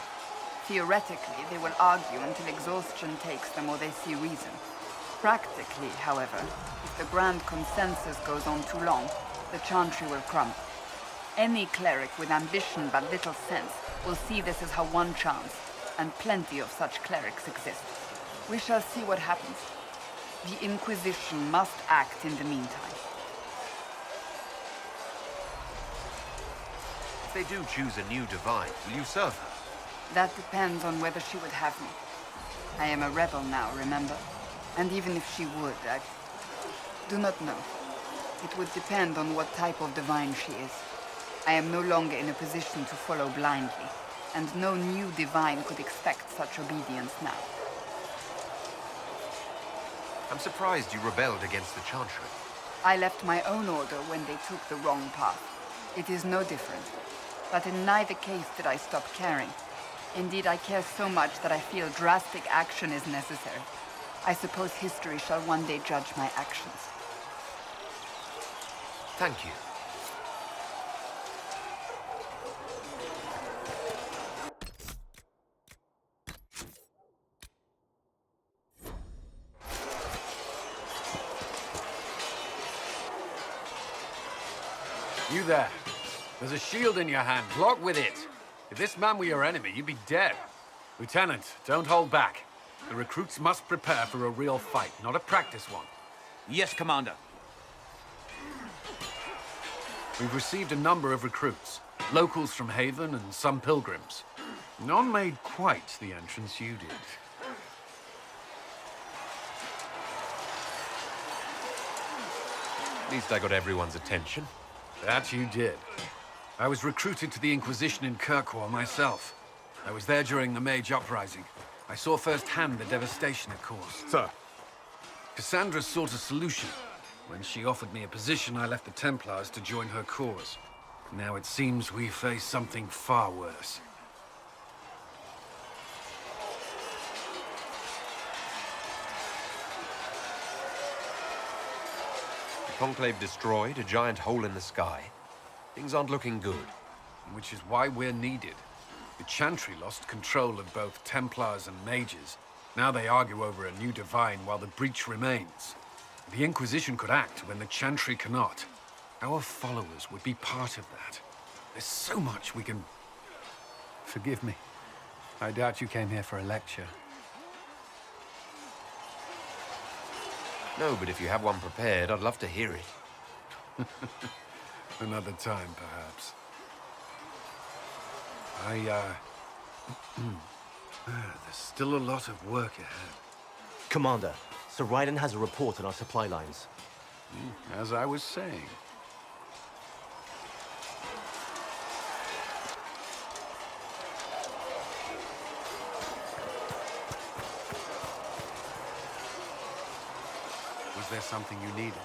Theoretically, they will argue until exhaustion takes them or they see reason. Practically, however, if the Grand Consensus goes on too long, the Chantry will crumble. Any cleric with ambition but little sense will see this as her one chance, and plenty of such clerics exist. We shall see what happens. The Inquisition must act in the meantime. If they do choose a new divine, will you serve her? That depends on whether she would have me. I am a rebel now, remember? And even if she would, I do not know. It would depend on what type of divine she is. I am no longer in a position to follow blindly, and no new divine could expect such obedience now. I'm surprised you rebelled against the Chantry. I left my own order when they took the wrong path. It is no different. But in neither case did I stop caring. Indeed, I care so much that I feel drastic action is necessary. I suppose history shall one day judge my actions. Thank you. You there. There's a shield in your hand. Block with it. If this man were your enemy, you'd be dead. Lieutenant, don't hold back. The recruits must prepare for a real fight, not a practice one. Yes, Commander. We've received a number of recruits. Locals from Haven and some pilgrims. None made quite the entrance you did. At least I got everyone's attention. That you did. I was recruited to the Inquisition in Kirkwall myself. I was there during the Mage Uprising. I saw firsthand the devastation it caused. Sir. Cassandra sought a solution. When she offered me a position, I left the Templars to join her cause. Now it seems we face something far worse. The Conclave destroyed, a giant hole in the sky. Things aren't looking good. Which is why we're needed. The Chantry lost control of both Templars and Mages. Now they argue over a new divine while the breach remains. The Inquisition could act when the Chantry cannot. Our followers would be part of that. There's so much we can... Forgive me. I doubt you came here for a lecture. No, but if you have one prepared, I'd love to hear it. Another time, perhaps. There's still a lot of work ahead. Commander, Sir Ryden has a report on our supply lines. As I was saying. Was there something you needed?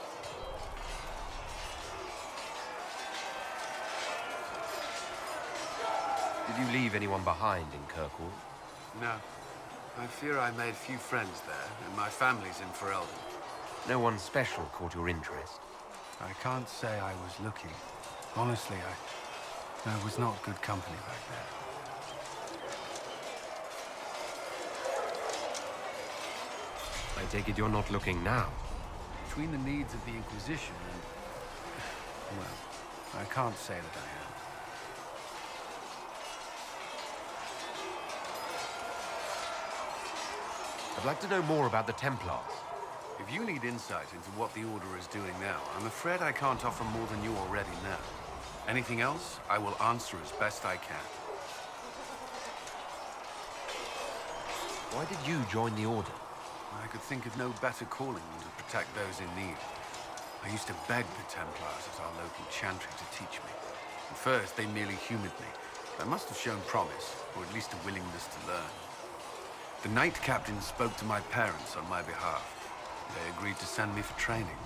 Did you leave anyone behind in Kirkwall? No. I fear I made few friends there, and my family's in Ferelden. No one special caught your interest? I can't say I was looking. Honestly, I was not good company back there. I take it you're not looking now? Between the needs of the Inquisition and... well, I can't say that I am. I'd like to know more about the Templars. If you need insight into what the Order is doing now, I'm afraid I can't offer more than you already know. Anything else, I will answer as best I can. Why did you join the Order? I could think of no better calling than to protect those in need. I used to beg the Templars at our local chantry to teach me. At first, they merely humored me. I must have shown promise, or at least a willingness to learn. The Knight Captain spoke to my parents on my behalf. They agreed to send me for training.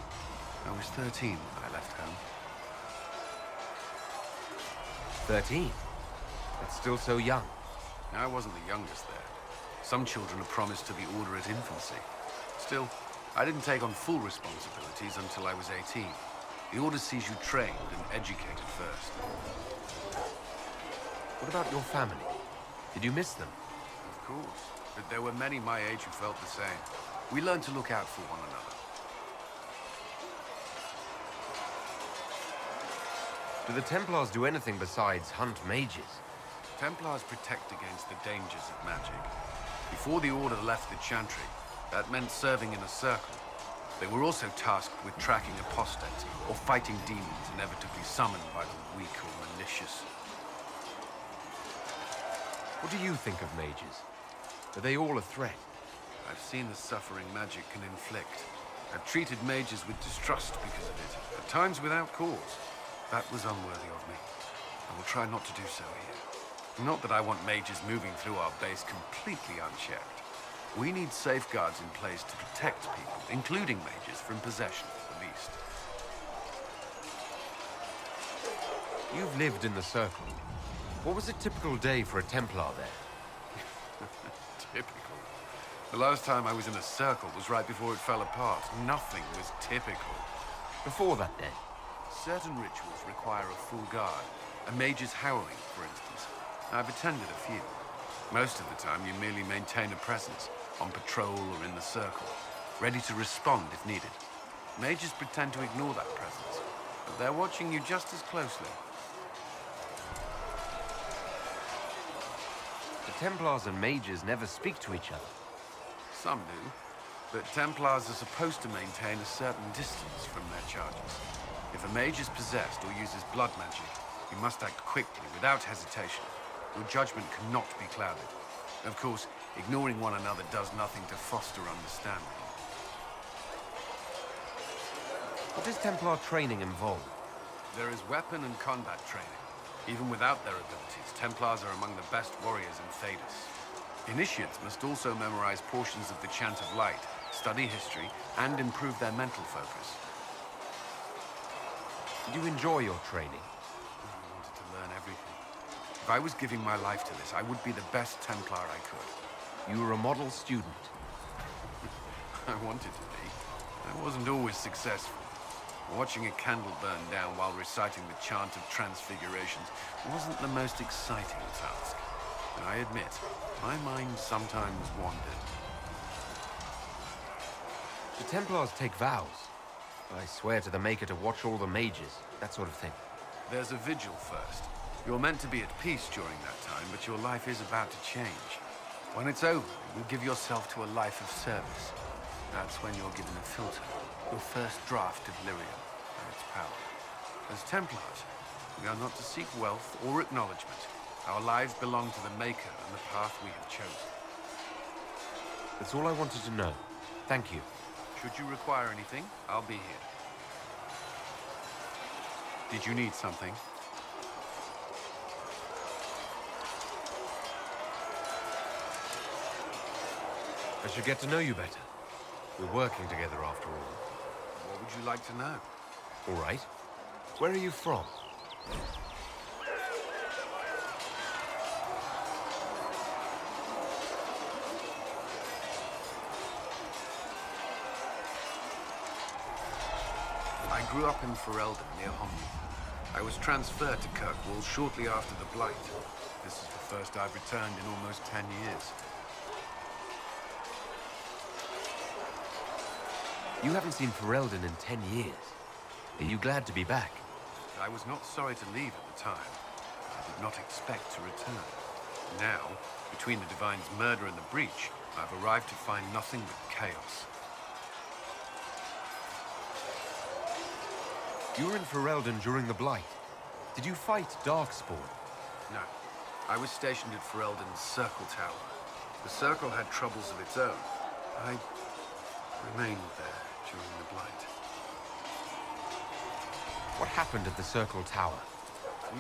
I was 13 when I left home. 13? That's still so young. I wasn't the youngest there. Some children are promised to the Order at infancy. Still, I didn't take on full responsibilities until I was 18. The Order sees you trained and educated first. What about your family? Did you miss them? Of course. But there were many my age who felt the same. We learned to look out for one another. Do the Templars do anything besides hunt mages? Templars protect against the dangers of magic. Before the Order left the Chantry, That meant serving in a circle. They were also tasked with tracking apostates or fighting demons inevitably summoned by the weak or malicious. What do you think of mages? Are they all a threat? I've seen the suffering magic can inflict. I've treated mages with distrust because of it, at times without cause. That was unworthy of me. I will try not to do so here. Not that I want mages moving through our base completely unchecked. We need safeguards in place to protect people, including mages, from possession at the least. You've lived in the Circle. What was a typical day for a Templar there? Typical. The last time I was in a circle was right before it fell apart. Nothing was typical. Before that, then? Certain rituals require a full guard. A mage's howling, for instance. I've attended a few. Most of the time, you merely maintain a presence, on patrol or in the circle, ready to respond if needed. Mages pretend to ignore that presence, but they're watching you just as closely. The Templars and mages never speak to each other. Some do, but Templars are supposed to maintain a certain distance from their charges. If a mage is possessed or uses blood magic, you must act quickly, without hesitation. Your judgment cannot be clouded. Of course, ignoring one another does nothing to foster understanding. What does Templar training involve? There is weapon and combat training. Even without their abilities, Templars are among the best warriors in Thedas. Initiates must also memorize portions of the Chant of Light, study history, and improve their mental focus. Did you enjoy your training? I wanted to learn everything. If I was giving my life to this, I would be the best Templar I could. You were a model student. I wanted to be. I wasn't always successful. Watching a candle burn down while reciting the Chant of Transfigurations wasn't the most exciting task. And I admit, my mind sometimes wandered. The Templars take vows. I swear to the Maker to watch all the mages, that sort of thing. There's a vigil first. You're meant to be at peace during that time, but your life is about to change. When it's over, you give yourself to a life of service. That's when you're given a filter, your first draft of lyrium and its power. As Templars, we are not to seek wealth or acknowledgement. Our lives belong to the Maker and the path we have chosen. That's all I wanted to know. Thank you. Should you require anything, I'll be here. Did you need something? I should get to know you better. We're working together after all. What would you like to know? All right. Where are you from? I grew up in Ferelden, near Homney. I was transferred to Kirkwall shortly after the Blight. This is the first I've returned in almost 10 years. You haven't seen Ferelden in 10 years. Are you glad to be back? I was not sorry to leave at the time. I did not expect to return. Now, between the Divine's murder and the breach, I've arrived to find nothing but chaos. You were in Ferelden during the Blight. Did you fight Darkspawn? No. I was stationed at Ferelden's Circle Tower. The Circle had troubles of its own. I remained there during the Blight. What happened at the Circle Tower?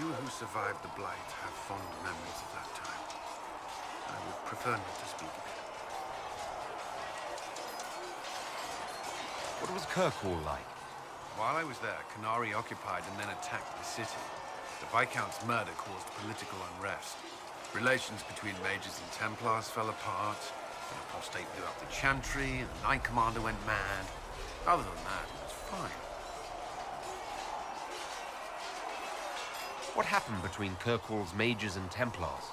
You who survived the Blight have fond memories of that time. I would prefer not to speak of it. What was Kirkwall like? While I was there, Canary occupied and then attacked the city. The Viscount's murder caused political unrest. Relations between mages and Templars fell apart. An apostate blew up the Chantry, and the Knight Commander went mad. Other than that, it was fine. What happened between Kirkwall's mages and Templars?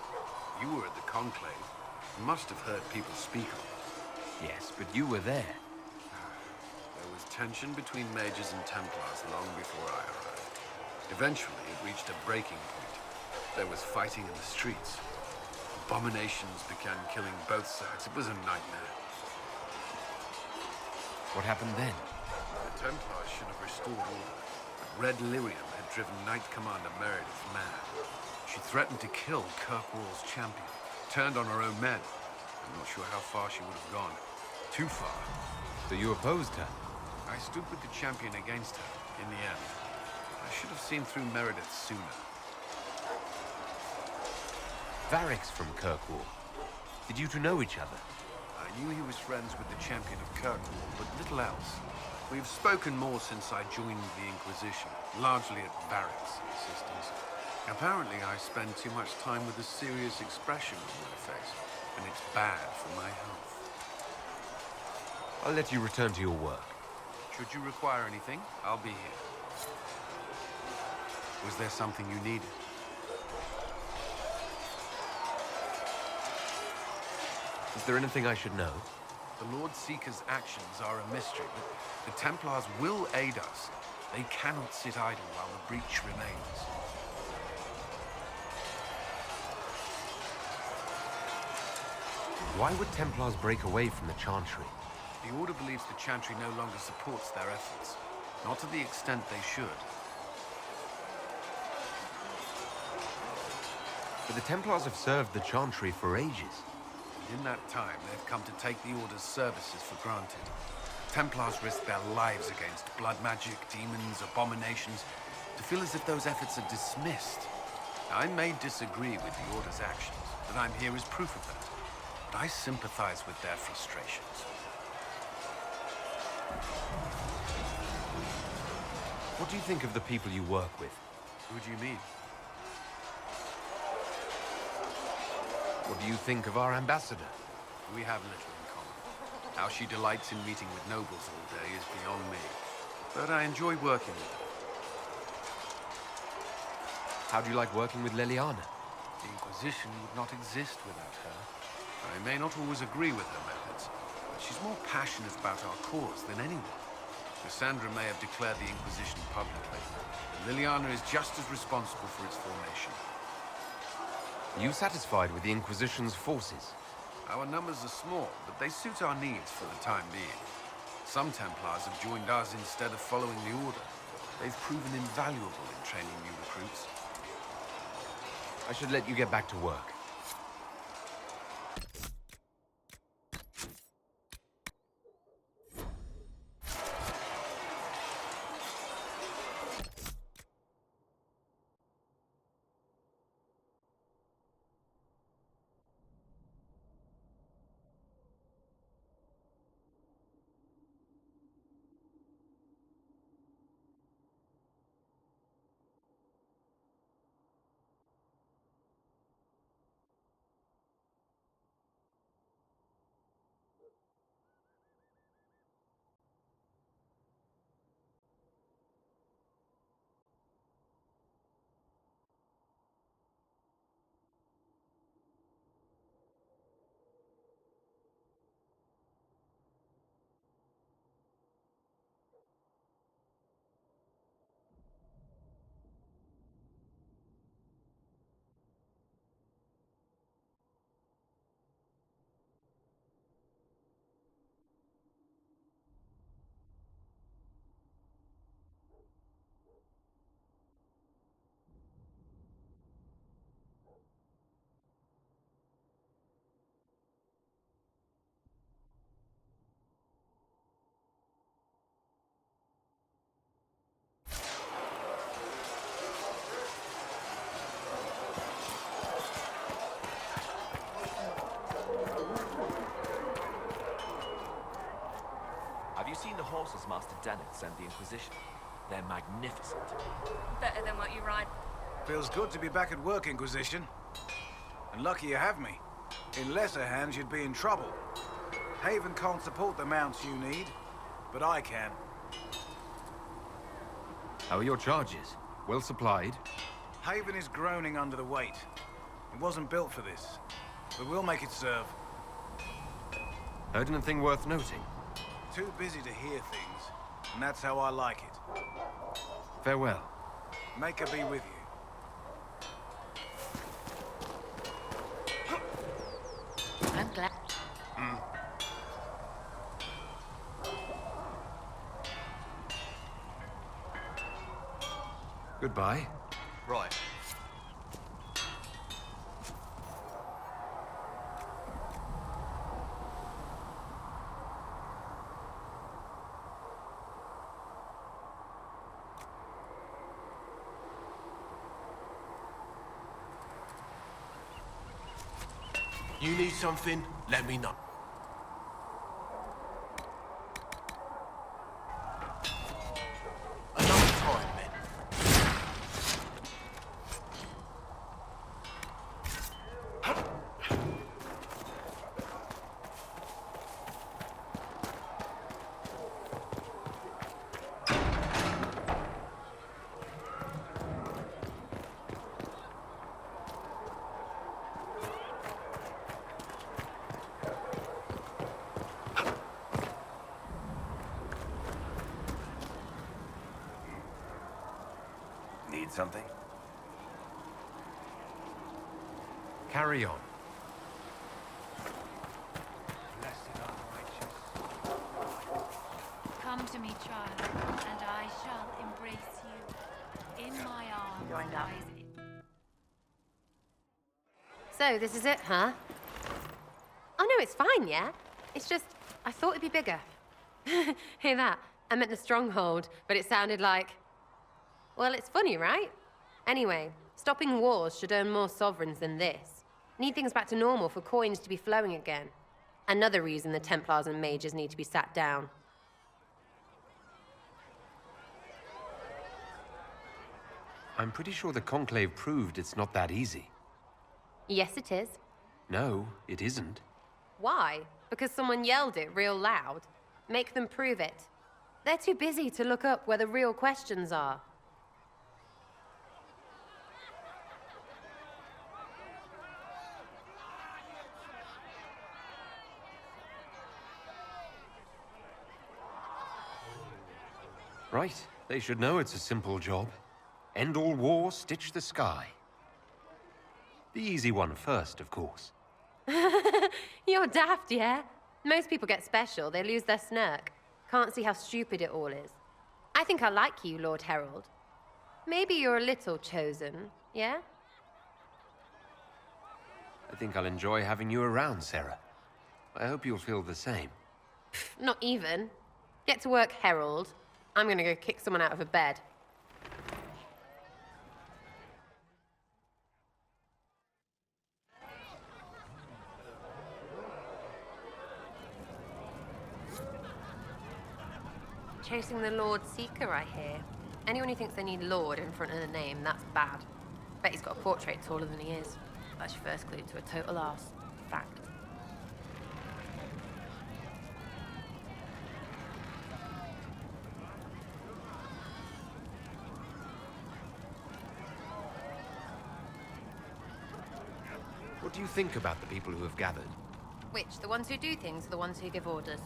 You were at the Conclave. You must have heard people speak of it. Yes, but you were there. There was tension between mages and Templars long before I arrived. Eventually, it reached a breaking point. There was fighting in the streets. Abominations began killing both sides. It was a nightmare. What happened then? The Templars should have restored order, but Red Lyrium had driven Knight Commander Meredith mad. She threatened to kill Kirkwall's champion, turned on her own men. I'm not sure how far she would have gone. Too far. So you opposed her? I stood with the champion against her, in the end. I should have seen through Meredith sooner. Varric's from Kirkwall. Did you two know each other? I knew he was friends with the champion of Kirkwall, but little else. We've spoken more since I joined the Inquisition, largely at Varric's insistence. Apparently, I spend too much time with a serious expression on my face, and it's bad for my health. I'll let you return to your work. Should you require anything, I'll be here. Was there something you needed? Is there anything I should know? The Lord Seeker's actions are a mystery, but the Templars will aid us. They cannot sit idle while the breach remains. Why would Templars break away from the Chantry? The Order believes the Chantry no longer supports their efforts. Not to the extent they should. But the Templars have served the Chantry for ages. In that time, they've come to take the Order's services for granted. Templars risk their lives against blood magic, demons, abominations, to feel as if those efforts are dismissed. I may disagree with the Order's actions, but I'm here as proof of that. But I sympathize with their frustrations. What do you think of the people you work with? Who do you mean? What do you think of our ambassador? We have little in common. How she delights in meeting with nobles all day is beyond me. But I enjoy working with her. How do you like working with Leliana? The Inquisition would not exist without her. I may not always agree with her methods, but she's more passionate about our cause than anyone. Cassandra may have declared the Inquisition publicly, but Liliana is just as responsible for its formation. Are you satisfied with the Inquisition's forces? Our numbers are small, but they suit our needs for the time being. Some Templars have joined us instead of following the Order. They've proven invaluable in training new recruits. I should let you get back to work. Have you seen the horses Master Dennett sent the Inquisition? They're magnificent. Better than what you ride. Feels good to be back at work, Inquisition. And lucky you have me. In lesser hands, you'd be in trouble. Haven can't support the mounts you need, but I can. How are your charges? Well supplied? Haven is groaning under the weight. It wasn't built for this, but we'll make it serve. Heard anything worth noting? Too busy to hear things, and that's how I like it. Farewell. Make her be with you. I'm glad. Goodbye. Right. You need something? Let me know. Another time, then. Need something? Carry on. Come to me, child, and I shall embrace you. In my arms lies... So, this is it, huh? Oh, no, it's fine, yeah? It's just, I thought it'd be bigger. Hear that? I meant the stronghold, but it sounded like... Well, it's funny, right? Anyway, stopping wars should earn more sovereigns than this. Need things back to normal for coins to be flowing again. Another reason the Templars and mages need to be sat down. I'm pretty sure the Conclave proved it's not that easy. Yes, it is. No, it isn't. Why? Because someone yelled it real loud? Make them prove it. They're too busy to look up where the real questions are. Right, they should know it's a simple job. End all war, stitch the sky. The easy one first, of course. You're daft, yeah? Most people get special, they lose their snark. Can't see how stupid it all is. I think I like you, Lord Herald. Maybe you're a little chosen, yeah? I think I'll enjoy having you around, Sarah. I hope you'll feel the same. Not even. Get to work, Herald. I'm gonna go kick someone out of a bed. Chasing the Lord Seeker, I hear. Anyone who thinks they need Lord in front of the name, that's bad. Bet he's got a portrait taller than he is. That's your first clue to a total arse. Fact. What do you think about the people who have gathered? Which? The ones who do things or the ones who give orders?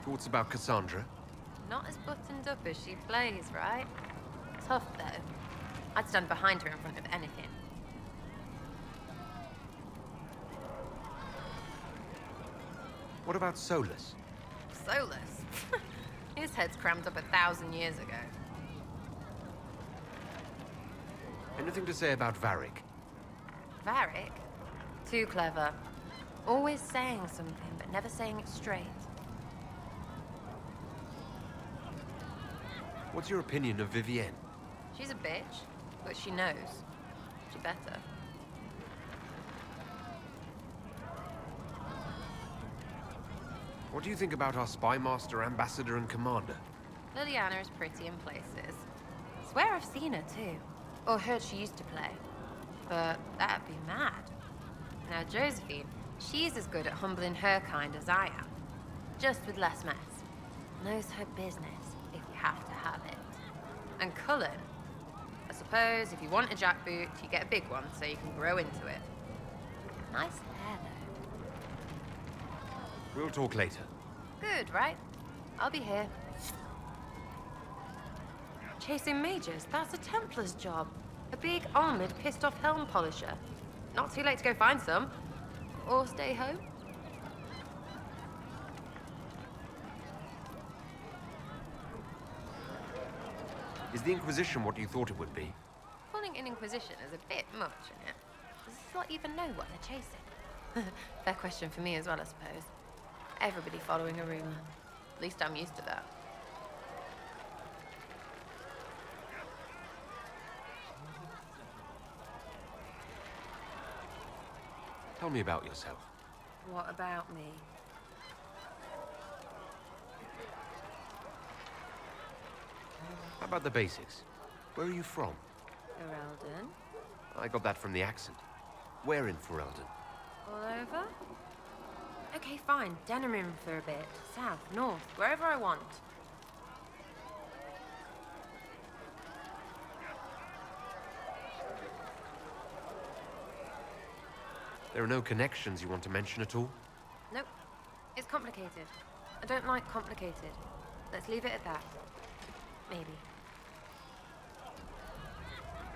Thoughts about Cassandra? Not as buttoned up as she plays, right? Tough, though. I'd stand behind her in front of anything. What about Solus? Solus? His head's crammed up 1,000 years ago. Anything to say about Varric? Varric? Too clever. Always saying something, but never saying it straight. What's your opinion of Vivienne? She's a bitch, but she knows. She better. What do you think about our spy master, ambassador, and commander? Liliana is pretty in places. Swear I've seen her too. Or heard she used to play. But that'd be mad. Now Josephine, she's as good at humbling her kind as I am. Just with less mess. Knows her business, if you have to have it. And Cullen, I suppose if you want a jackboot, you get a big one so you can grow into it. Nice hair, though. We'll talk later. Good, right? I'll be here. Chasing mages, that's a Templar's job. A big, armored, pissed-off helm polisher. Not too late to go find some. Or stay home. Is the Inquisition what you thought it would be? Calling an Inquisition is a bit much, isn't it? Does this lot even know what they're chasing? Fair question for me as well, I suppose. Everybody following a rumor. At least I'm used to that. Tell me about yourself. What about me? How about the basics? Where are you from? Ferelden? I got that from the accent. Where in Ferelden? All over? Okay, fine. Denerim for a bit. South, north, wherever I want. There are no connections you want to mention at all? Nope. It's complicated. I don't like complicated. Let's leave it at that. Maybe.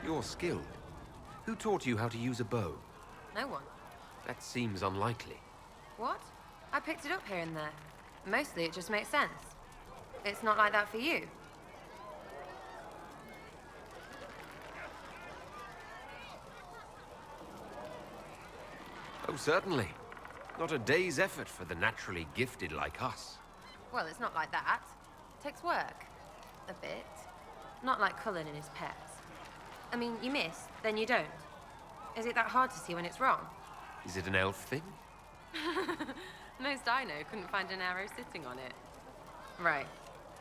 You're skilled. Who taught you how to use a bow? No one. That seems unlikely. What? I picked it up here and there. Mostly it just makes sense. It's not like that for you. Oh, certainly. Not a day's effort for the naturally gifted like us. Well, it's not like that. It takes work. A bit. Not like Cullen and his pets. I mean, you miss, then you don't. Is it that hard to see when it's wrong? Is it an elf thing? Most I know couldn't find an arrow sitting on it. Right.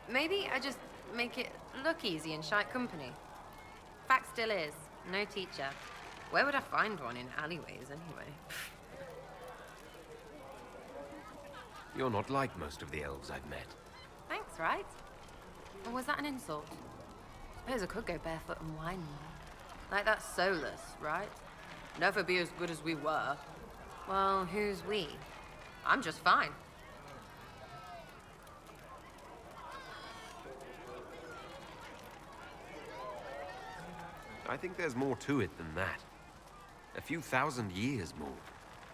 Maybe I just make it look easy in shite company. Fact still is, no teacher. Where would I find one in alleyways anyway? You're not like most of the elves I've met. Thanks, right? Or was that an insult? Suppose I could go barefoot and whine more. Like that Solus, right? Never be as good as we were. Well, who's we? I'm just fine. I think there's more to it than that. A few thousand years more.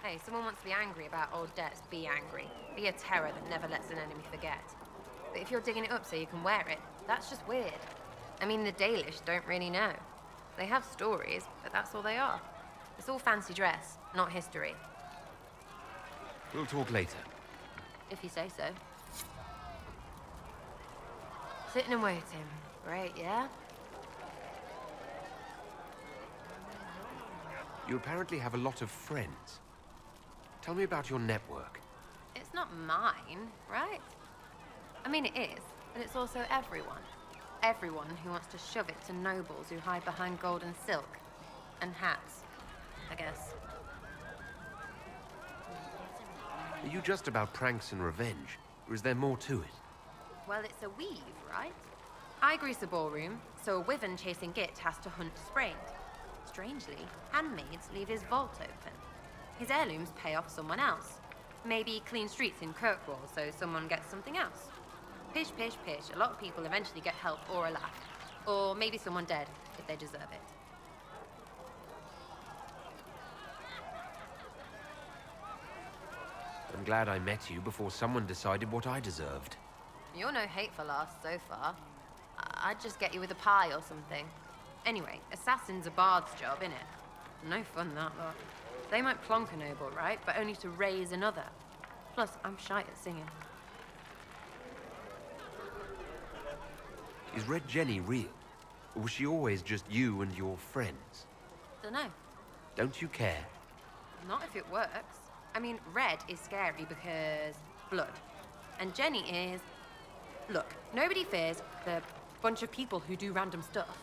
Hey, someone wants to be angry about old debts, be angry. Be a terror that never lets an enemy forget. But if you're digging it up so you can wear it, that's just weird. I mean, the Dalish don't really know. They have stories, but that's all they are. It's all fancy dress, not history. We'll talk later. If you say so. Sitting and waiting. Great, yeah? You apparently have a lot of friends. Tell me about your network. It's not mine, right? I mean, it is, but it's also everyone. Everyone who wants to shove it to nobles who hide behind gold and silk. And hats, I guess. Are you just about pranks and revenge, or is there more to it? Well, it's a weave, right? I grease a ballroom, so a wyvern chasing Git has to hunt sprained. Strangely, handmaids leave his vault open. His heirlooms pay off someone else. Maybe clean streets in Kirkwall so someone gets something else. Pish, pish, pish. A lot of people eventually get help or a laugh. Or maybe someone dead, if they deserve it. I'm glad I met you before someone decided what I deserved. You're no hateful ass so far. I'd just get you with a pie or something. Anyway, assassin's a bard's job, innit? No fun, that lot. They might plonk a noble, right? But only to raise another. Plus, I'm shy at singing. Is Red Jenny real? Or was she always just you and your friends? Dunno. Don't you care? Not if it works. I mean, Red is scary because blood. And Jenny is... Look, nobody fears the bunch of people who do random stuff.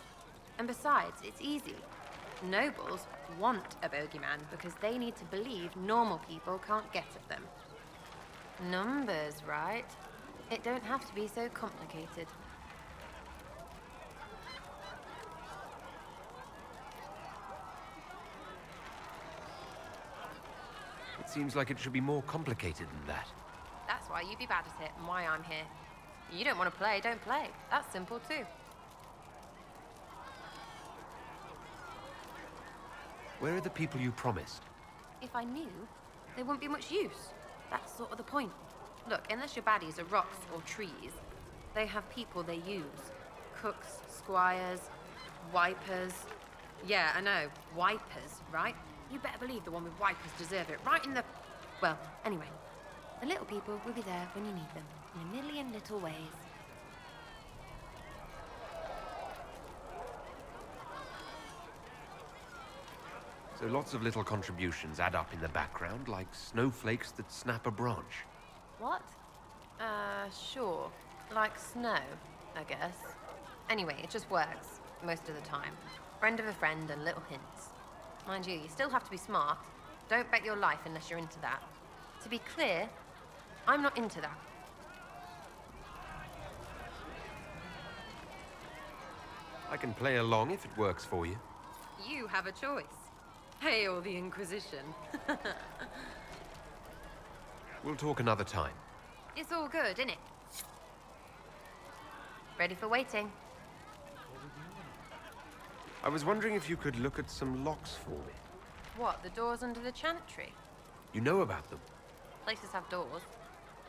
And besides, it's easy. Nobles want a bogeyman because they need to believe normal people can't get at them. Numbers, right? It don't have to be so complicated. It seems like it should be more complicated than that. That's why you be bad at it and why I'm here. You don't want to play, don't play. That's simple too. Where are the people you promised? If I knew, they wouldn't be much use. That's sort of the point. Look, unless your baddies are rocks or trees, they have people they use. cooks, squires, wipers. Yeah, I know. Wipers, right? You better believe the one with wipers deserve it. Right in the... Well, anyway. The little people will be there when you need them. In a million little ways. So lots of little contributions add up in the background, like snowflakes that snap a branch. What? Sure. Like snow, I guess. Anyway, it just works. Most of the time. Friend of a friend and little hints. Mind you, you still have to be smart. Don't bet your life unless you're into that. To be clear, I'm not into that. I can play along if it works for you. You have a choice. Hail the Inquisition. We'll talk another time. It's all good, innit? Ready for waiting. I was wondering if you could look at some locks for me. What, the doors under the chantry? You know about them. Places have doors.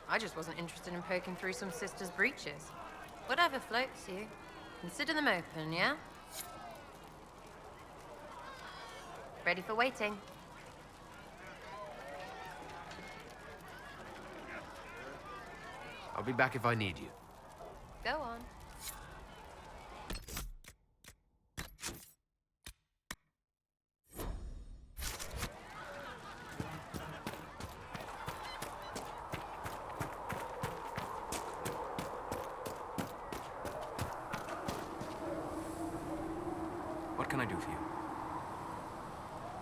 I just wasn't interested in poking through some sister's breeches. Whatever floats you. Consider them open, yeah? Ready for waiting. I'll be back if I need you. Go on. What can I do for you?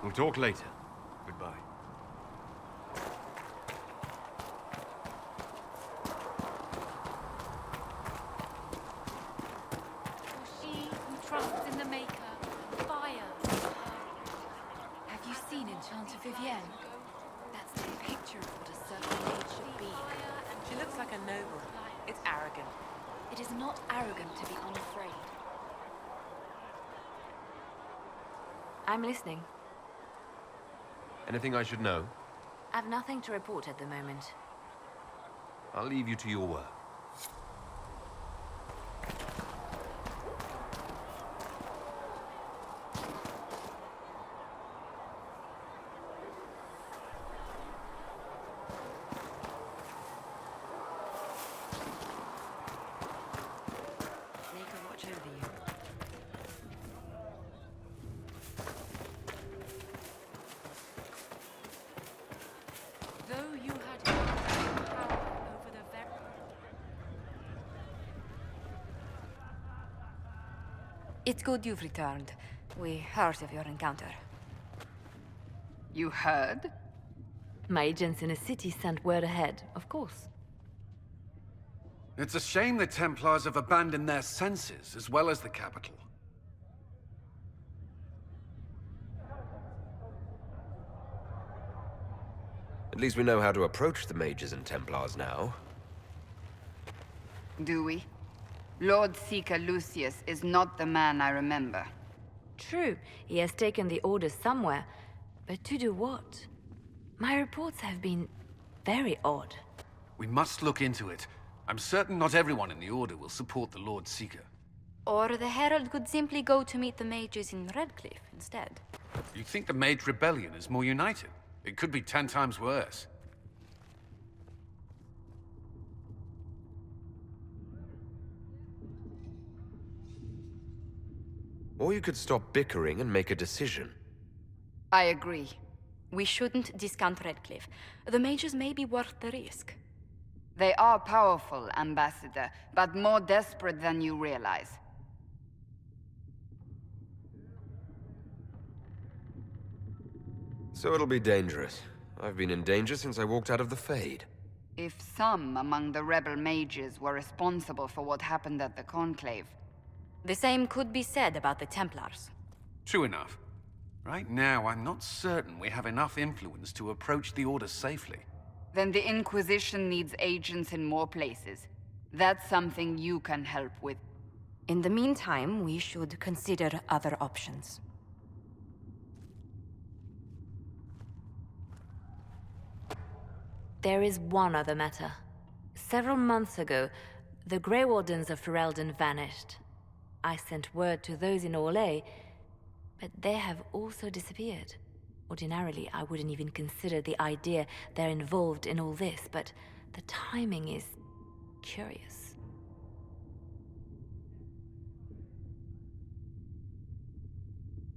We'll talk later. Goodbye. For she who trusts in the Maker, fire. Have you seen Enchanter Vivienne? That's the picture of what a certain age should be. She looks like a noble. It's arrogant. It is not arrogant to be unafraid. I'm listening. Anything I should know? I've nothing to report at the moment. I'll leave you to your work. Make her watch over you. Though you had power over the very... It's good you've returned. We heard of your encounter. You heard? My agents in the city sent word ahead, of course. It's a shame the Templars have abandoned their senses, as well as the capital. At least we know how to approach the mages and Templars now. Do we? Lord Seeker Lucius is not the man I remember. True, he has taken the orders somewhere, but to do what? My reports have been very odd. We must look into it. I'm certain not everyone in the Order will support the Lord Seeker. Or the Herald could simply go to meet the mages in Redcliffe instead. You think the Mage Rebellion is more united? It could be 10 times worse. Or you could stop bickering and make a decision. I agree. We shouldn't discount Redcliffe. The mages may be worth the risk. They are powerful, Ambassador, but more desperate than you realize. So it'll be dangerous. I've been in danger since I walked out of the Fade. If some among the rebel mages were responsible for what happened at the Conclave... The same could be said about the Templars. True enough. Right now, I'm not certain we have enough influence to approach the Order safely. Then the Inquisition needs agents in more places. That's something you can help with. In the meantime, we should consider other options. There is one other matter. Several months ago, the Grey Wardens of Ferelden vanished. I sent word to those in Orlais, but they have also disappeared. Ordinarily, I wouldn't even consider the idea they're involved in all this, but the timing is curious.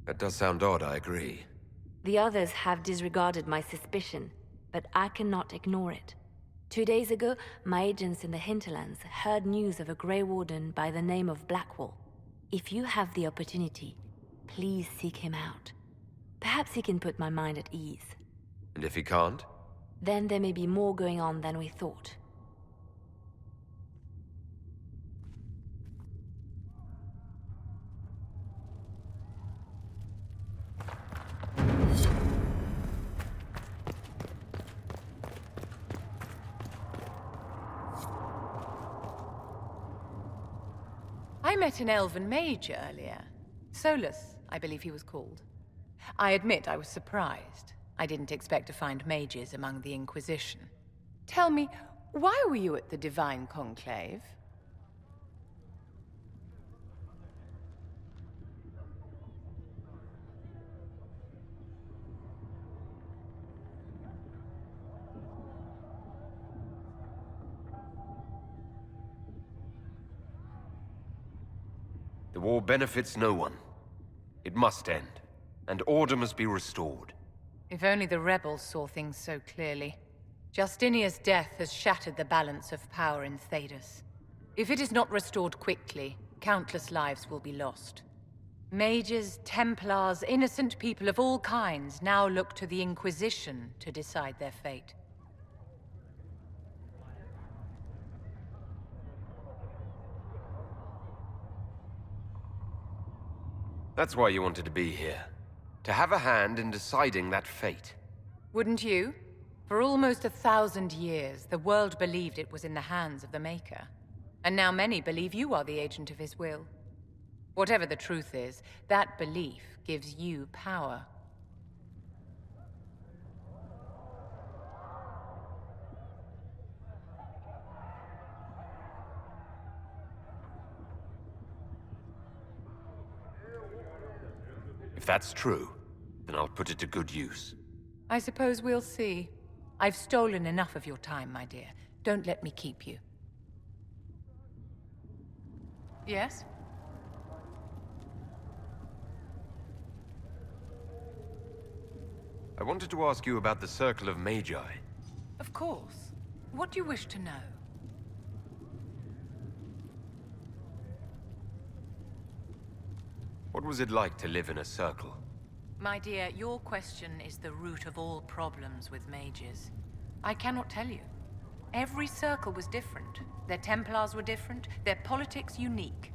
That does sound odd, I agree. The others have disregarded my suspicion, but I cannot ignore it. 2 days ago, my agents in the hinterlands heard news of a Grey Warden by the name of Blackwall. If you have the opportunity, please seek him out. Perhaps he can put my mind at ease. And if he can't? Then there may be more going on than we thought. I met an elven mage earlier. Solus, I believe he was called. I admit I was surprised. I didn't expect to find mages among the Inquisition. Tell me, why were you at the Divine Conclave? The war benefits no one. It must end, and order must be restored. If only the rebels saw things so clearly. Justinia's death has shattered the balance of power in Thedas. If it is not restored quickly, countless lives will be lost. Mages, Templars, innocent people of all kinds now look to the Inquisition to decide their fate. That's why you wanted to be here. To have a hand in deciding that fate. Wouldn't you? For almost 1,000 years, the world believed it was in the hands of the Maker. And now many believe you are the agent of his will. Whatever the truth is, that belief gives you power. If that's true, then I'll put it to good use. I suppose we'll see. I've stolen enough of your time, my dear. Don't let me keep you. Yes? I wanted to ask you about the Circle of Magi. Of course. What do you wish to know? What was it like to live in a circle? My dear, your question is the root of all problems with mages. I cannot tell you. Every circle was different. Their Templars were different, their politics unique.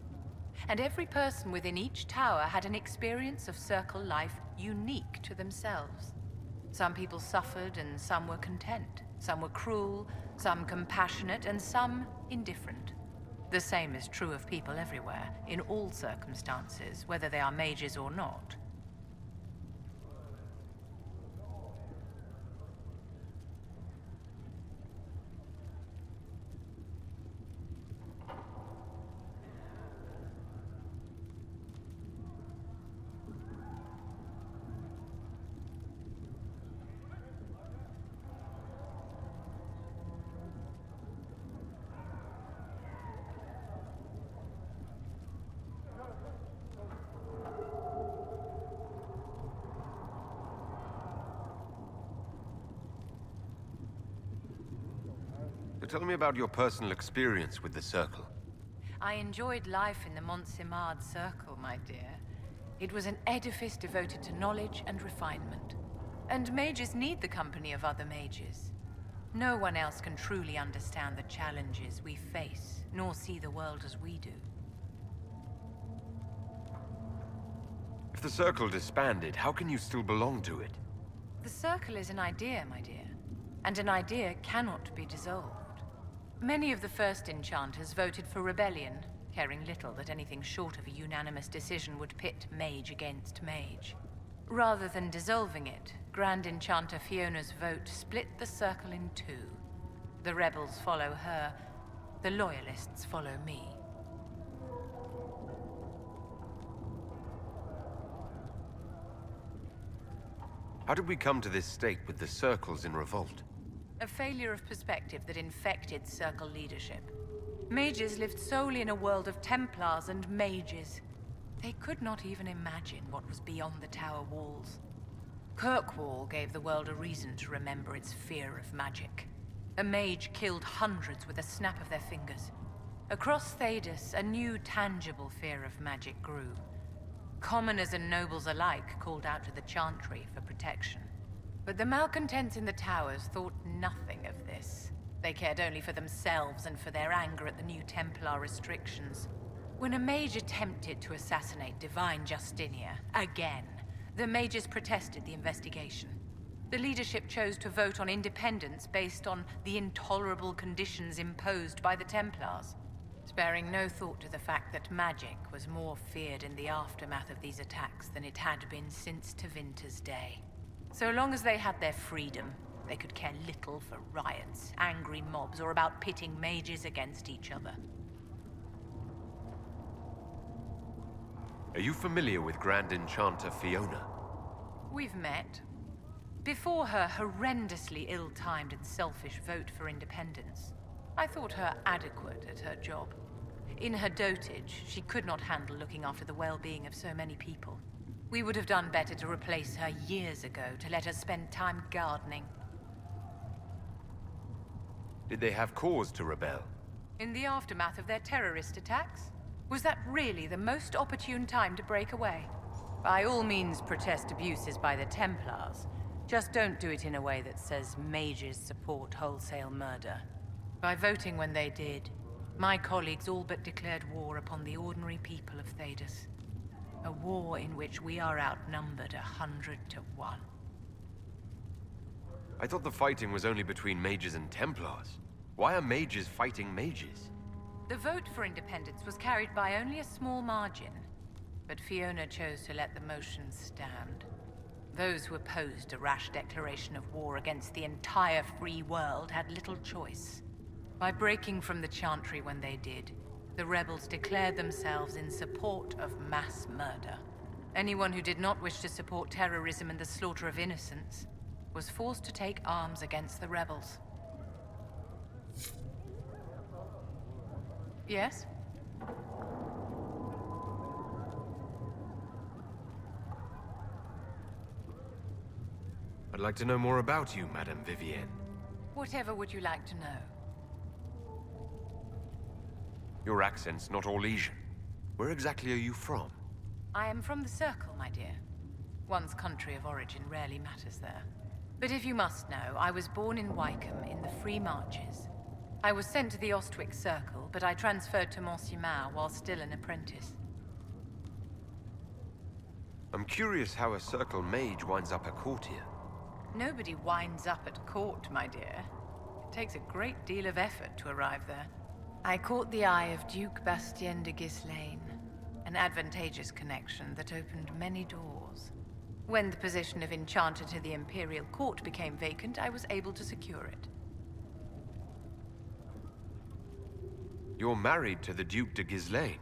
And every person within each tower had an experience of circle life unique to themselves. Some people suffered and some were content. Some were cruel, some compassionate, and some indifferent. The same is true of people everywhere, in all circumstances, whether they are mages or not. Tell me about your personal experience with the Circle. I enjoyed life in the Montsimard Circle, my dear. It was an edifice devoted to knowledge and refinement. And mages need the company of other mages. No one else can truly understand the challenges we face, nor see the world as we do. If the Circle disbanded, how can you still belong to it? The Circle is an idea, my dear. And an idea cannot be dissolved. Many of the first enchanters voted for rebellion, caring little that anything short of a unanimous decision would pit mage against mage. Rather than dissolving it, Grand Enchanter Fiona's vote split the Circle in two. The rebels follow her, the loyalists follow me. How did we come to this state with the Circles in revolt? A failure of perspective that infected Circle leadership. Mages lived solely in a world of Templars and mages. They could not even imagine what was beyond the tower walls. Kirkwall gave the world a reason to remember its fear of magic. A mage killed hundreds with a snap of their fingers. Across Thedas, a new tangible fear of magic grew. Commoners and nobles alike called out to the Chantry for protection. But the malcontents in the towers thought nothing of this. They cared only for themselves and for their anger at the new Templar restrictions. When a mage attempted to assassinate Divine Justinia, again, the mages protested the investigation. The leadership chose to vote on independence based on the intolerable conditions imposed by the Templars, sparing no thought to the fact that magic was more feared in the aftermath of these attacks than it had been since Tevinter's day. So long as they had their freedom, they could care little for riots, angry mobs, or about pitting mages against each other. Are you familiar with Grand Enchanter Fiona? We've met. Before her horrendously ill-timed and selfish vote for independence, I thought her adequate at her job. In her dotage, she could not handle looking after the well-being of so many people. We would have done better to replace her years ago, to let her spend time gardening. Did they have cause to rebel? In the aftermath of their terrorist attacks? Was that really the most opportune time to break away? By all means, protest abuses by the Templars. Just don't do it in a way that says mages support wholesale murder. By voting when they did, my colleagues all but declared war upon the ordinary people of Thedas. A war in which we are outnumbered 100 to 1. I thought the fighting was only between mages and Templars. Why are mages fighting mages? The vote for independence was carried by only a small margin, but Fiona chose to let the motion stand. Those who opposed a rash declaration of war against the entire free world had little choice. By breaking from the Chantry when they did, the rebels declared themselves in support of mass murder. Anyone who did not wish to support terrorism and the slaughter of innocents was forced to take arms against the rebels. Yes? I'd like to know more about you, Madame Vivienne. Whatever would you like to know? Your accent's not Orlesian. Where exactly are you from? I am from the Circle, my dear. One's country of origin rarely matters there. But if you must know, I was born in Wycombe in the Free Marches. I was sent to the Ostwick Circle, but I transferred to Monsignor while still an apprentice. I'm curious how a Circle mage winds up a courtier. Nobody winds up at court, my dear. It takes a great deal of effort to arrive there. I caught the eye of Duke Bastien de Ghislaine, an advantageous connection that opened many doors. When the position of Enchanter to the Imperial Court became vacant, I was able to secure it. You're married to the Duke de Ghislaine?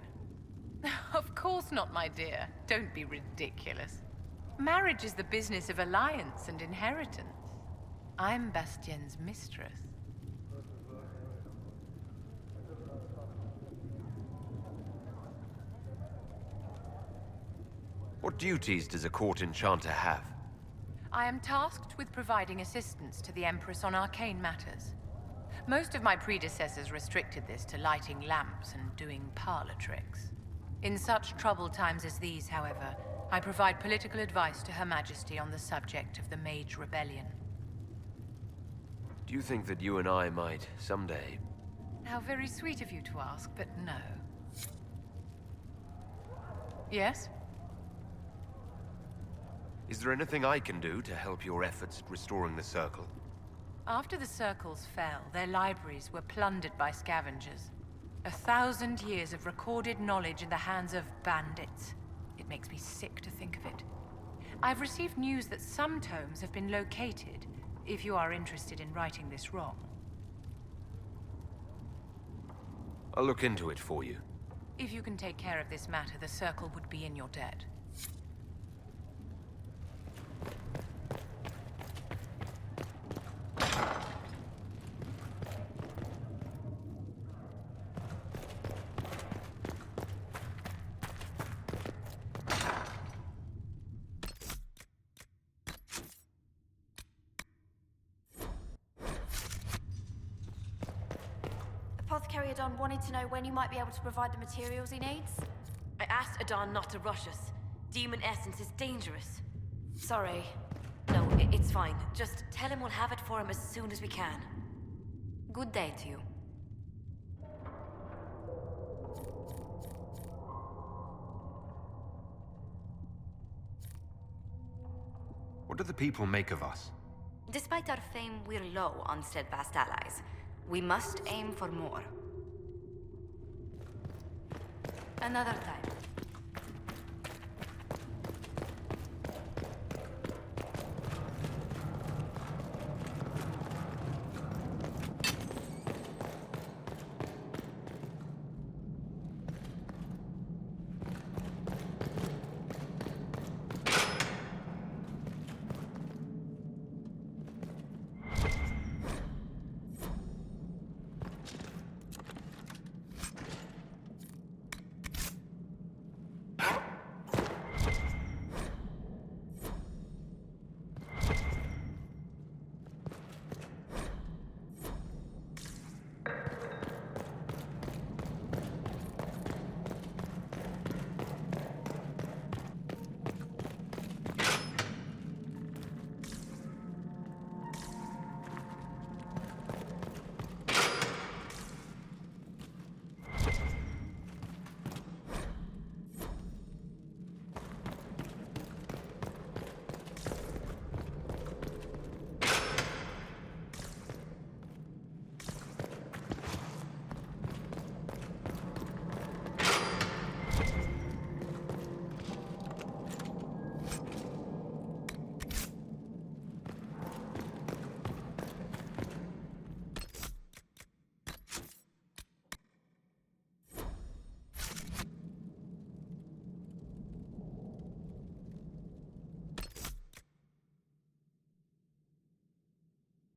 Of course not, my dear. Don't be ridiculous. Marriage is the business of alliance and inheritance. I'm Bastien's mistress. What duties does a court enchanter have? I am tasked with providing assistance to the Empress on arcane matters. Most of my predecessors restricted this to lighting lamps and doing parlor tricks. In such troubled times as these, however, I provide political advice to Her Majesty on the subject of the Mage Rebellion. Do you think that you and I might, someday... How very sweet of you to ask, but no. Yes? Is there anything I can do to help your efforts at restoring the Circle? After the Circles fell, their libraries were plundered by scavengers. 1,000 years of recorded knowledge in the hands of bandits. It makes me sick to think of it. I've received news that some tomes have been located, if you are interested in righting this wrong. I'll look into it for you. If you can take care of this matter, the Circle would be in your debt. Adon wanted to know when you might be able to provide the materials he needs. I asked Adon not to rush us. Demon essence is dangerous. Sorry. No, it's fine. Just tell him we'll have it for him as soon as we can. Good day to you. What do the people make of us? Despite our fame, we're low on steadfast allies. We must aim for more. Another time.